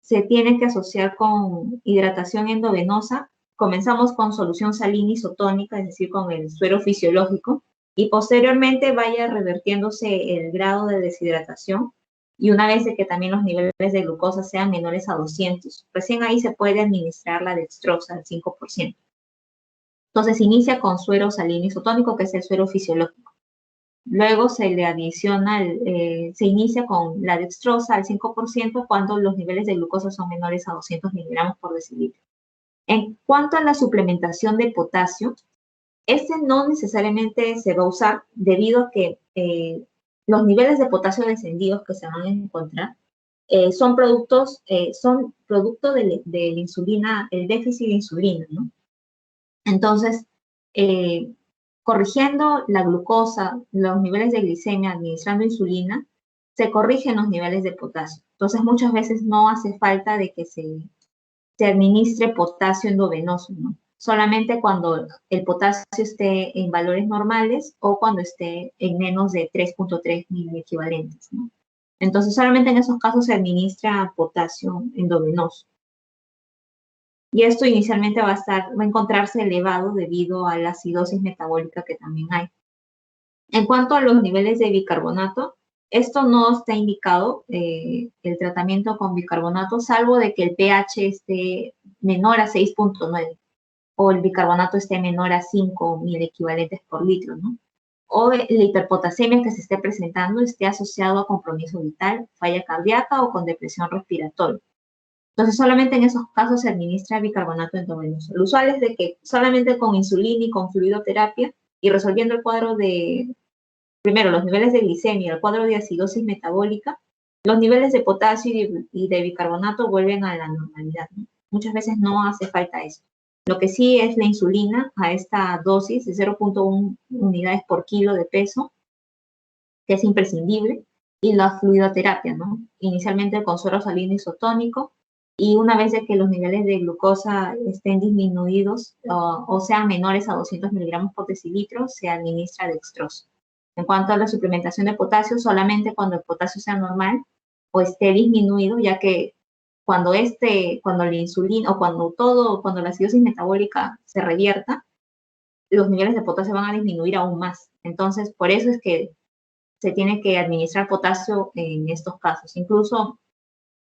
se tiene que asociar con hidratación endovenosa. Comenzamos con solución salina isotónica, es decir, con el suero fisiológico, y posteriormente vaya revertiéndose el grado de deshidratación. Y una vez de que también los niveles de glucosa sean menores a 200, recién ahí se puede administrar la dextrosa al 5%. Entonces, inicia con suero salino isotónico, que es el suero fisiológico. Luego se le adiciona, se inicia con la dextrosa al 5% cuando los niveles de glucosa son menores a 200 miligramos por decilitro. En cuanto a la suplementación de potasio, este no necesariamente se va a usar debido a que los niveles de potasio descendidos que se van a encontrar son producto de la insulina, el déficit de insulina, ¿no? Entonces, corrigiendo la glucosa, los niveles de glicemia, administrando insulina, se corrigen los niveles de potasio. Entonces, muchas veces no hace falta de que se administre potasio endovenoso, ¿no? Solamente cuando el potasio esté en valores normales o cuando esté en menos de 3.3 miliequivalentes, ¿no? Entonces, solamente en esos casos se administra potasio endovenoso. Y esto inicialmente va a encontrarse elevado debido a la acidosis metabólica que también hay. En cuanto a los niveles de bicarbonato, esto no está indicado, el tratamiento con bicarbonato, salvo de que el pH esté menor a 6.9 o el bicarbonato esté menor a 5 equivalentes por litro, ¿no? O la hiperpotasemia que se esté presentando esté asociado a compromiso vital, falla cardíaca o con depresión respiratoria. Entonces, solamente en esos casos se administra bicarbonato endovenoso. Lo usual es de que solamente con insulina y con fluidoterapia y resolviendo el cuadro de, primero, los niveles de glicemia, el cuadro de acidosis metabólica, los niveles de potasio y de bicarbonato vuelven a la normalidad, ¿no? Muchas veces no hace falta eso. Lo que sí es la insulina a esta dosis de 0.1 unidades por kilo de peso, que es imprescindible, y la fluidoterapia, ¿no? Inicialmente con suero salino isotónico, y una vez de que los niveles de glucosa estén disminuidos o sean menores a 200 miligramos por decilitro, se administra dextrosa. En cuanto a la suplementación de potasio, solamente cuando el potasio sea normal o esté disminuido, ya que cuando la insulina o cuando la acidosis metabólica se revierta, los niveles de potasio van a disminuir aún más. Entonces, por eso es que se tiene que administrar potasio en estos casos. Incluso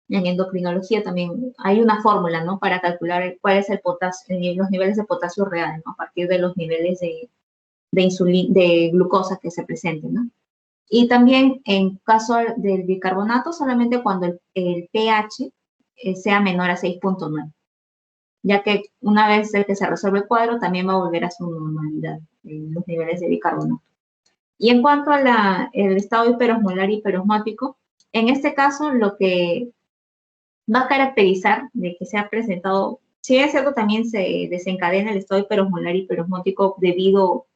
en endocrinología también hay una fórmula, ¿no? Para calcular cuál es el potasio, los niveles de potasio real, ¿no? A partir de los niveles de glucosa que se presenten, ¿no? Y también en caso del bicarbonato, solamente cuando el pH sea menor a 6.9, ya que una vez que se resuelve el cuadro, también va a volver a su normalidad los niveles de bicarbonato. Y en cuanto a el estado hiperosmolar y hiperosmótico, en este caso lo que va a caracterizar de que se ha presentado, si bien es cierto, también se desencadena el estado hiperosmolar y hiperosmótico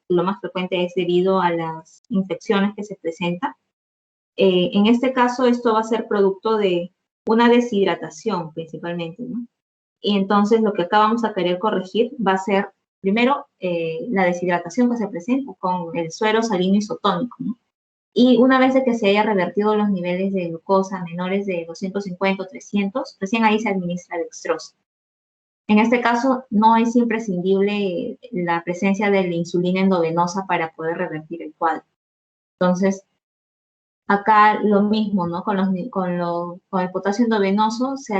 lo más frecuente es debido a las infecciones que se presentan. En este caso, esto va a ser producto de una deshidratación principalmente, ¿no? Y entonces lo que acá vamos a querer corregir va a ser, primero, la deshidratación que se presenta con el suero salino isotónico, ¿no? Y una vez de que se haya revertido los niveles de glucosa menores de 250 o 300, recién ahí se administra dextrosa. En este caso, no es imprescindible la presencia de la insulina endovenosa para poder revertir el cuadro. Entonces, acá lo mismo, ¿no? Con el potasio endovenoso se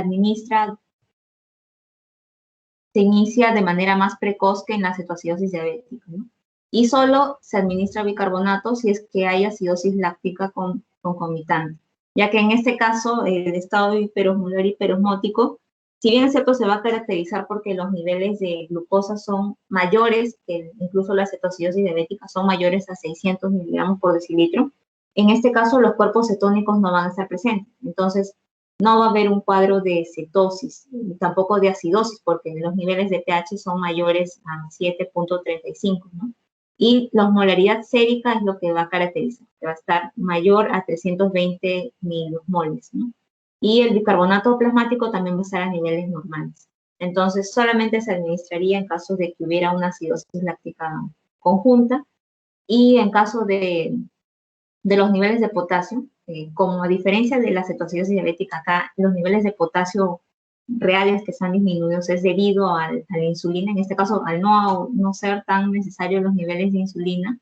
inicia de manera más precoz que en la cetoacidosis diabética, ¿no? Y solo se administra bicarbonato si es que hay acidosis láctica concomitante, ya que en este caso el estado hiperosmolar hiperosmótico, si bien es cierto, se va a caracterizar porque los niveles de glucosa son mayores, incluso la cetoacidosis diabética son mayores a 600 miligramos por decilitro, en este caso los cuerpos cetónicos no van a estar presentes. Entonces, no va a haber un cuadro de cetosis, tampoco de acidosis, porque los niveles de pH son mayores a 7.35, ¿no? Y la osmolaridad sérica es lo que va a caracterizar, que va a estar mayor a 320 milimoles, ¿no? Y el bicarbonato plasmático también va a estar a niveles normales. Entonces, solamente se administraría en caso de que hubiera una acidosis láctica conjunta y en caso de los niveles de potasio, como a diferencia de la cetoacidosis diabética, acá los niveles de potasio reales que están disminuidos es debido a la insulina, en este caso al no ser tan necesarios los niveles de insulina,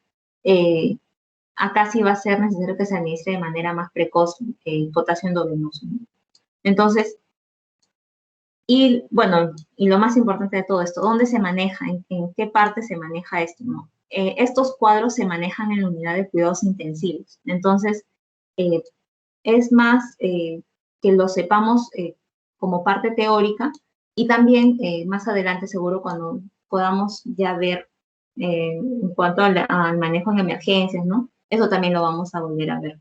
acá sí va a ser necesario que se administre de manera más precoz el potasio endovenoso, ¿no? Entonces, y bueno, y lo más importante de todo esto, ¿dónde se maneja? ¿En qué parte se maneja esto? ¿No? Estos cuadros se manejan en la unidad de cuidados intensivos. Entonces, eh, es más que lo sepamos como parte teórica y también más adelante seguro cuando podamos ya ver en cuanto al manejo en emergencias, ¿no? Eso también lo vamos a volver a ver.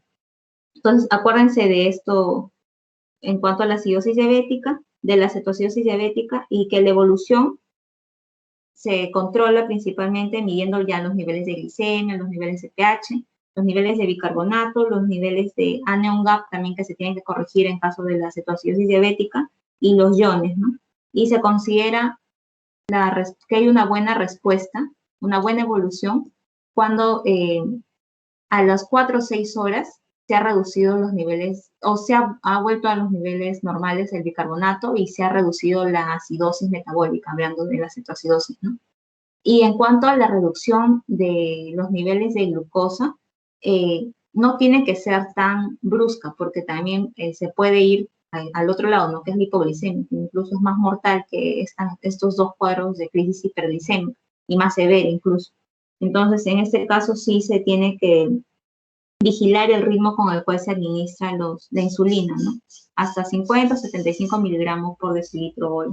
Entonces, acuérdense de esto en cuanto a la acidosis diabética, de la cetoacidosis diabética y que la evolución se controla principalmente midiendo ya los niveles de glicemia, los niveles de pH, los niveles de bicarbonato, los niveles de anion gap también que se tienen que corregir en caso de la cetoacidosis diabética y los iones, ¿no? Y se considera que hay una buena respuesta, una buena evolución cuando a las 4 o 6 horas se ha reducido los niveles, o ha vuelto a los niveles normales el bicarbonato y se ha reducido la acidosis metabólica, hablando de la cetoacidosis, ¿no? Y en cuanto a la reducción de los niveles de glucosa, no tiene que ser tan brusca, porque también se puede ir al otro lado, ¿no? Que es la hipoglicemia, que incluso es más mortal que estos dos cuadros de crisis hiperglicémica, y más severa incluso. Entonces, en este caso sí se tiene que vigilar el ritmo con el cual se administra la insulina, ¿no? Hasta 50 o 75 miligramos por decilitro hora,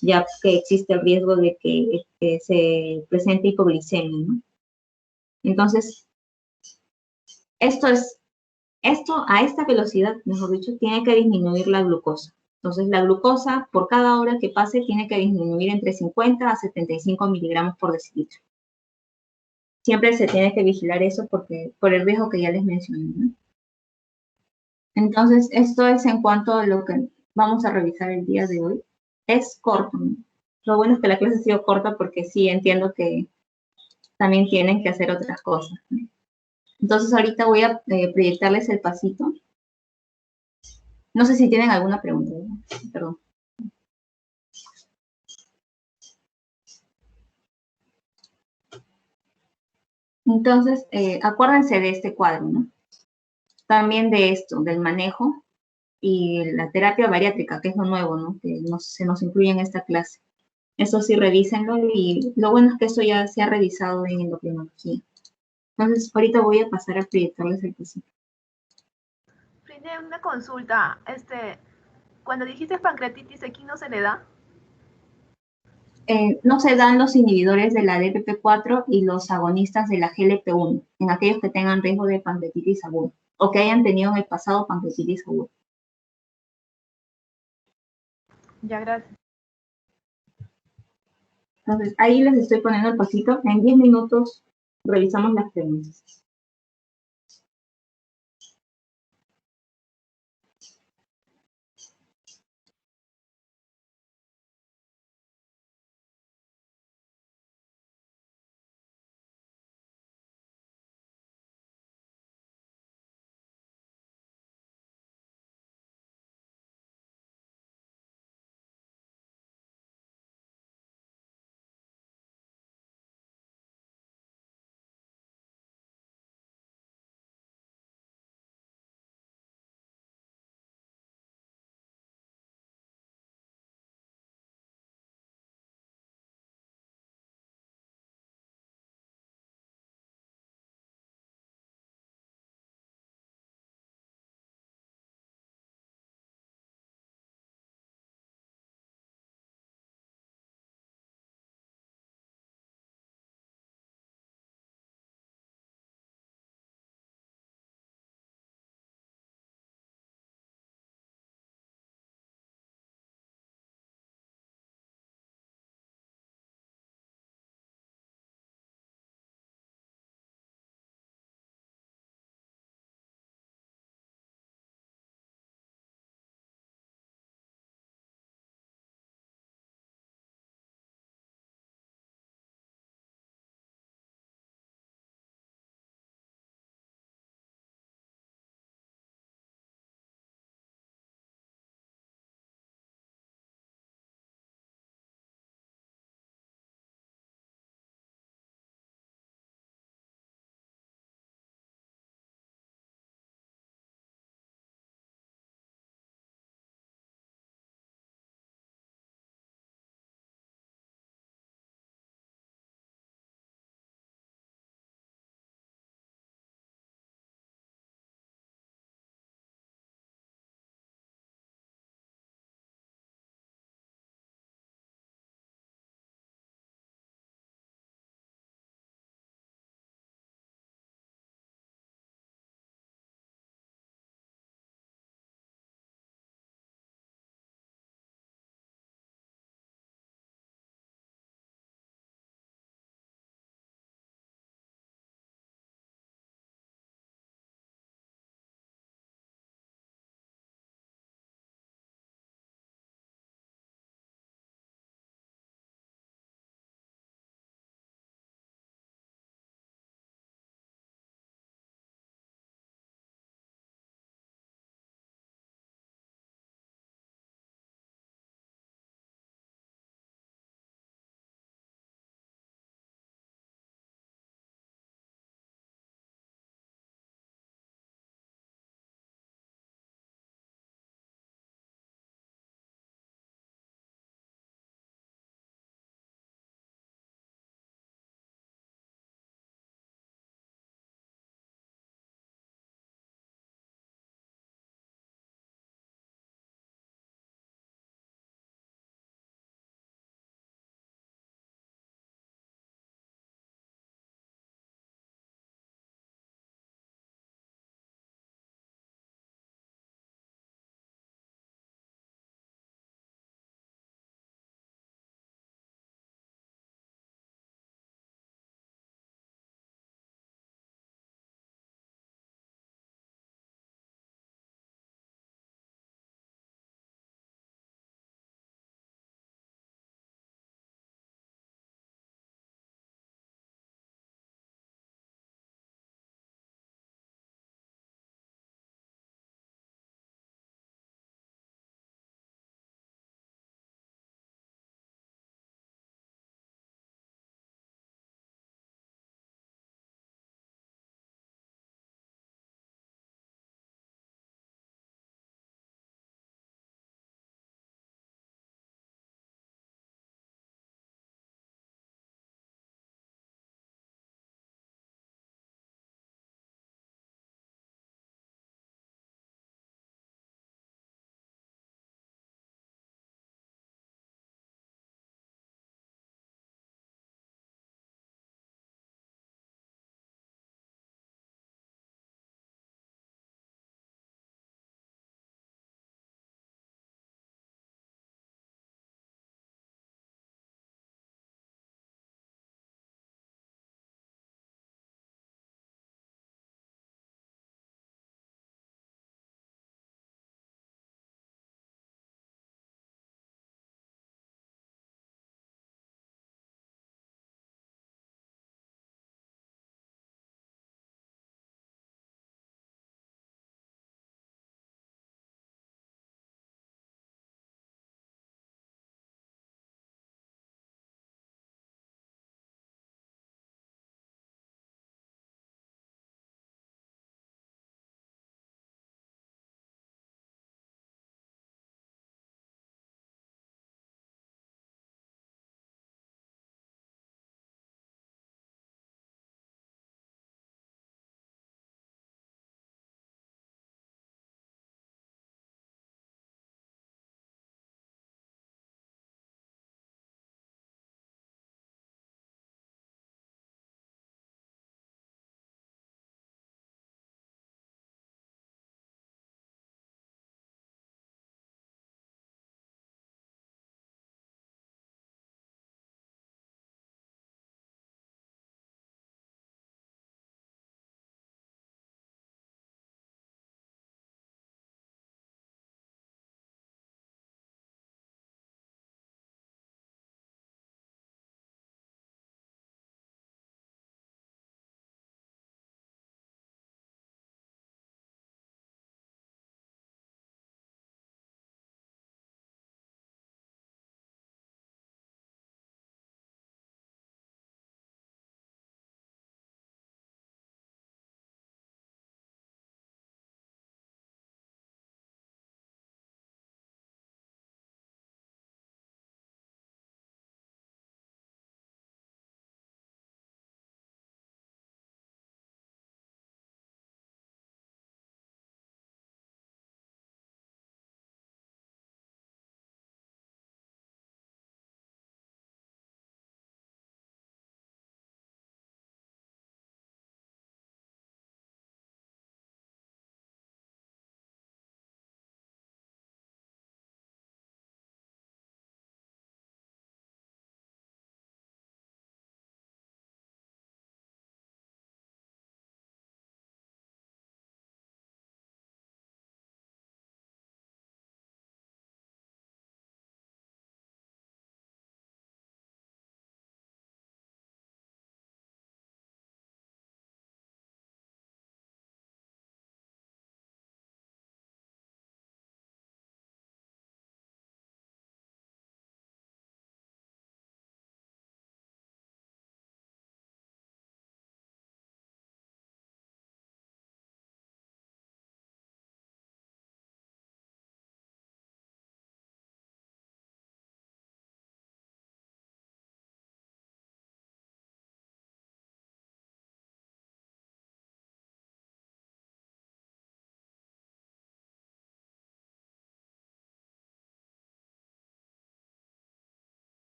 ya que existe el riesgo de que se presente hipoglicemia, ¿no? Entonces, esto a esta velocidad, mejor dicho, tiene que disminuir la glucosa. Entonces, la glucosa por cada hora que pase tiene que disminuir entre 50 a 75 miligramos por decilitro. Siempre se tiene que vigilar eso por el riesgo que ya les mencioné, ¿no? Entonces, esto es en cuanto a lo que vamos a revisar el día de hoy. Es corto, ¿no? Lo bueno es que la clase ha sido corta porque sí entiendo que también tienen que hacer otras cosas, ¿no? Entonces, ahorita voy a proyectarles el pasito. No sé si tienen alguna pregunta, ¿no? Perdón. Entonces, acuérdense de este cuadro, ¿no? También de esto, del manejo y la terapia bariátrica, que es lo nuevo, ¿no? Que se nos incluye en esta clase. Eso sí, revísenlo y lo bueno es que esto ya se ha revisado en endocrinología. Entonces, ahorita voy a pasar a proyectarles el pasito. Frine, una consulta. Cuando dijiste pancreatitis, ¿aquí no se le da? No se dan los inhibidores de la DPP4 y los agonistas de la GLP1 en aquellos que tengan riesgo de pancreatitis aguda o que hayan tenido en el pasado pancreatitis aguda. Ya, gracias. Entonces, ahí les estoy poniendo el pasito. En 10 minutos revisamos las preguntas.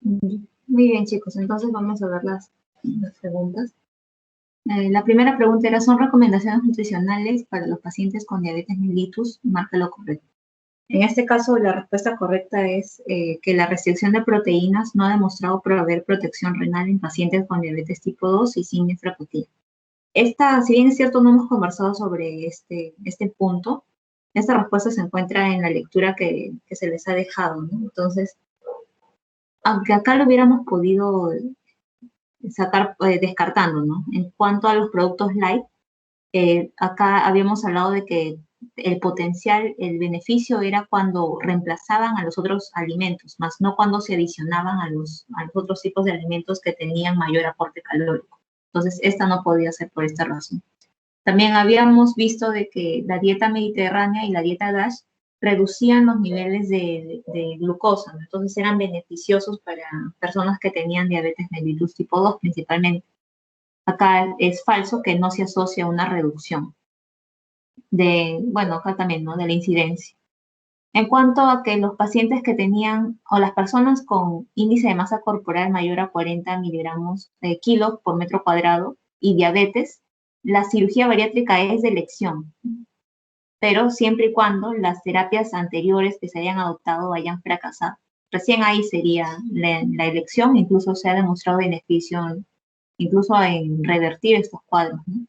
Muy bien, chicos, entonces vamos a ver las preguntas. La primera pregunta era, ¿son recomendaciones nutricionales para los pacientes con diabetes mellitus? Marca lo correcto. En este caso, la respuesta correcta es que la restricción de proteínas no ha demostrado proveer protección renal en pacientes con diabetes tipo 2 y sin nefropatía. Si bien es cierto, no hemos conversado sobre este punto, esta respuesta se encuentra en la lectura que se les ha dejado, ¿no? Entonces, aunque acá lo hubiéramos podido sacar descartando, ¿no? En cuanto a los productos light, acá habíamos hablado de que el potencial, el beneficio era cuando reemplazaban a los otros alimentos, más no cuando se adicionaban a los otros tipos de alimentos que tenían mayor aporte calórico. Entonces, esta no podía ser por esta razón. También habíamos visto de que la dieta mediterránea y la dieta DASH reducían los niveles de glucosa, ¿no? Entonces eran beneficiosos para personas que tenían diabetes mellitus tipo 2 principalmente. Acá es falso que no se asocia a una reducción bueno, acá también, ¿no? De la incidencia. En cuanto a que los pacientes que tenían, o las personas con índice de masa corporal mayor a 40 miligramos de kilos por metro cuadrado y diabetes, la cirugía bariátrica es de elección, pero siempre y cuando las terapias anteriores que se hayan adoptado hayan fracasado. Recién ahí sería la elección, incluso se ha demostrado beneficio, incluso en revertir estos cuadros, ¿no?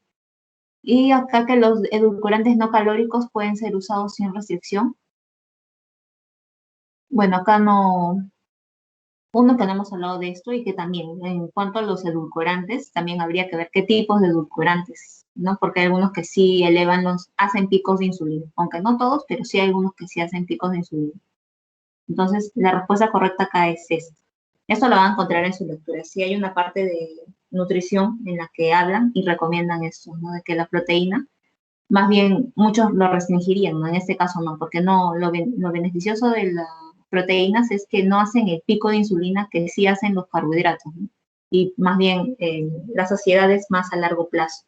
Y acá que los edulcorantes no calóricos pueden ser usados sin restricción. Bueno, acá no, uno que no hemos hablado de esto y que también, en cuanto a los edulcorantes, también habría que ver qué tipos de edulcorantes, ¿no? Porque hay algunos que sí hacen picos de insulina, aunque no todos, pero sí hay algunos que sí hacen picos de insulina. Entonces, la respuesta correcta acá es esta. Esto lo van a encontrar en su lectura. Sí hay una parte de nutrición en la que hablan y recomiendan esto, ¿no? De que la proteína, más bien muchos lo restringirían, ¿no? En este caso no, porque no, lo beneficioso de las proteínas es que no hacen el pico de insulina que sí hacen los carbohidratos, ¿no? Y más bien la saciedad es más a largo plazo.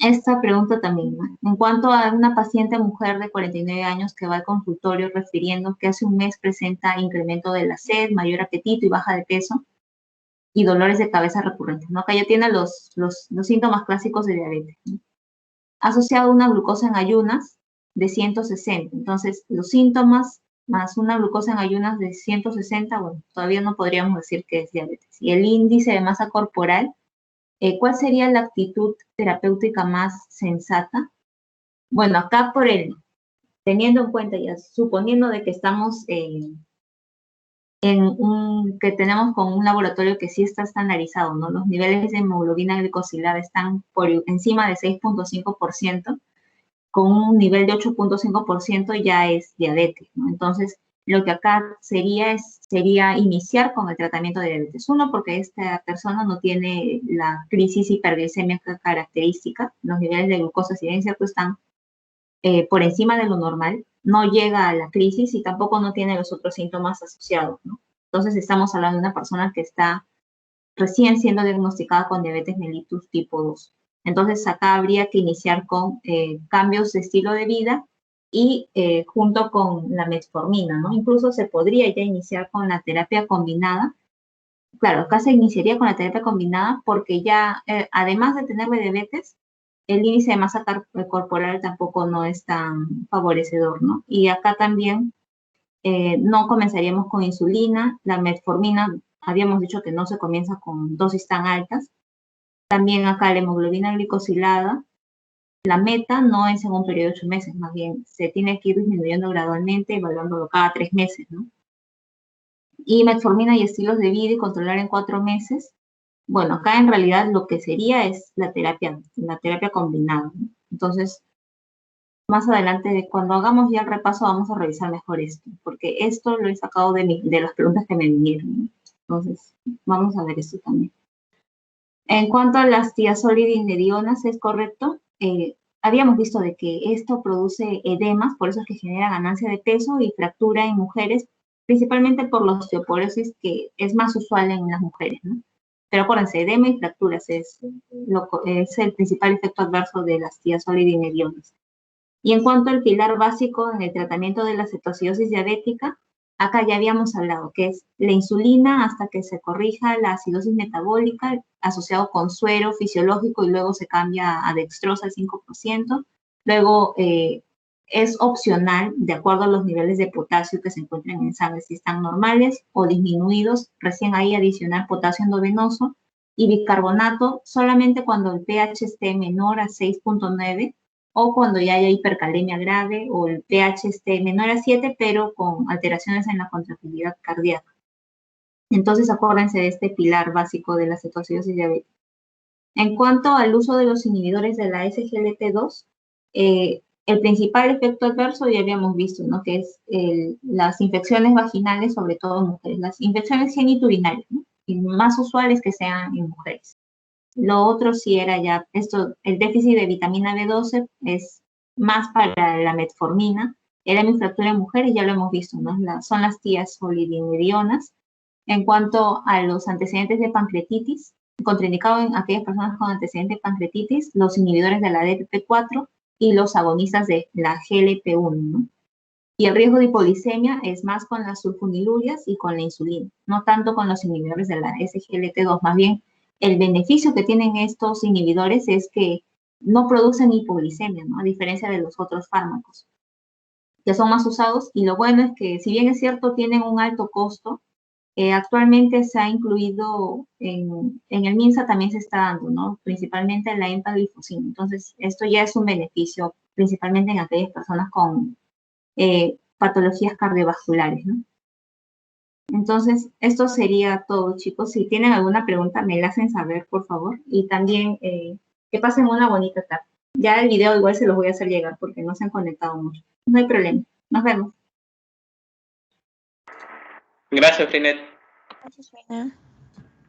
Esta pregunta también, ¿no? En cuanto a una paciente mujer de 49 años que va al consultorio refiriendo que hace un mes presenta incremento de la sed, mayor apetito y baja de peso y dolores de cabeza recurrentes, ¿no? Acá ya tiene los síntomas clásicos de diabetes, ¿no? Asociado a una glucosa en ayunas de 160. Entonces, los síntomas más una glucosa en ayunas de 160, bueno, todavía no podríamos decir que es diabetes. Y el índice de masa corporal, ¿cuál sería la actitud terapéutica más sensata? Bueno, acá teniendo en cuenta ya, suponiendo de que estamos que tenemos con un laboratorio que sí está estandarizado, ¿no? Los niveles de hemoglobina glicosilada están por encima de 6.5%, con un nivel de 8.5% ya es diabetes, ¿no? Entonces, lo que acá sería iniciar con el tratamiento de diabetes 1, porque esta persona no tiene la crisis hiperglicémica característica, los niveles de glucosa, si bien cierto, están por encima de lo normal, no llega a la crisis y tampoco no tiene los otros síntomas asociados, ¿no? Entonces, estamos hablando de una persona que está recién siendo diagnosticada con diabetes mellitus tipo 2. Entonces, acá habría que iniciar con cambios de estilo de vida y junto con la metformina, ¿no? Incluso se podría ya iniciar con la terapia combinada. Claro, acá se iniciaría con la terapia combinada porque ya, además de tener diabetes, el índice de masa corporal tampoco no es tan favorecedor, ¿no? Y acá también no comenzaríamos con insulina, la metformina, habíamos dicho que no se comienza con dosis tan altas. También acá la hemoglobina glicosilada, la meta no es en un periodo de 8 meses, más bien se tiene que ir disminuyendo gradualmente, evaluándolo cada 3 meses, ¿no? Y metformina y estilos de vida y controlar en 4 meses. Bueno, acá en realidad lo que sería es la terapia combinada, ¿no? Entonces, más adelante, cuando hagamos ya el repaso, vamos a revisar mejor esto, porque esto lo he sacado de las preguntas que me vinieron, ¿no? Entonces, vamos a ver esto también. En cuanto a las tiazolidinedionas, ¿es correcto? Habíamos visto de que esto produce edemas, por eso es que genera ganancia de peso y fractura en mujeres, principalmente por la osteoporosis, que es más usual en las mujeres, ¿no? Pero acuérdense, edema y fracturas es el principal efecto adverso de las tiazolidinedionas. Y en cuanto al pilar básico en el tratamiento de la cetoacidosis diabética, acá ya habíamos hablado, que es la insulina hasta que se corrija la acidosis metabólica asociado con suero fisiológico y luego se cambia a dextrosa al 5%. Luego es opcional, de acuerdo a los niveles de potasio que se encuentran en sangre, si están normales o disminuidos, recién ahí adicionar potasio endovenoso y bicarbonato solamente cuando el pH esté menor a 6.9 o cuando ya haya hipercalemia grave o el pH esté menor a 7, pero con alteraciones en la contractilidad cardíaca. Entonces, acuérdense de este pilar básico de la cetoacidosis diabética. En cuanto al uso de los inhibidores de la SGLT2, el principal efecto adverso ya habíamos visto, ¿no? Que es las infecciones vaginales, sobre todo en mujeres, las infecciones genitourinarias, ¿no? Y más usuales que sean en mujeres. Lo otro sí era ya, el déficit de vitamina B12 es más para la metformina, era hemifractura en mujeres, ya lo hemos visto, ¿no? Son las tiazolidinedionas. En cuanto a los antecedentes de pancreatitis, contraindicado en aquellas personas con antecedentes de pancreatitis, los inhibidores de la DPP4 y los agonistas de la GLP1, ¿no? Y el riesgo de hipoglicemia es más con las sulfonilurias y con la insulina, no tanto con los inhibidores de la SGLT2. Más bien, el beneficio que tienen estos inhibidores es que no producen hipoglicemia, ¿no? A diferencia de los otros fármacos, que son más usados. Y lo bueno es que, si bien es cierto, tienen un alto costo, actualmente se ha incluido en el MINSA también se está dando, ¿no? Principalmente la empaglifosina. Entonces, esto ya es un beneficio, principalmente en aquellas personas con patologías cardiovasculares, ¿no? Entonces, esto sería todo, chicos. Si tienen alguna pregunta, me la hacen saber, por favor. Y también que pasen una bonita tarde. Ya el video igual se los voy a hacer llegar porque no se han conectado mucho. No hay problema. Nos vemos. Gracias, Frinet. Gracias, Reina.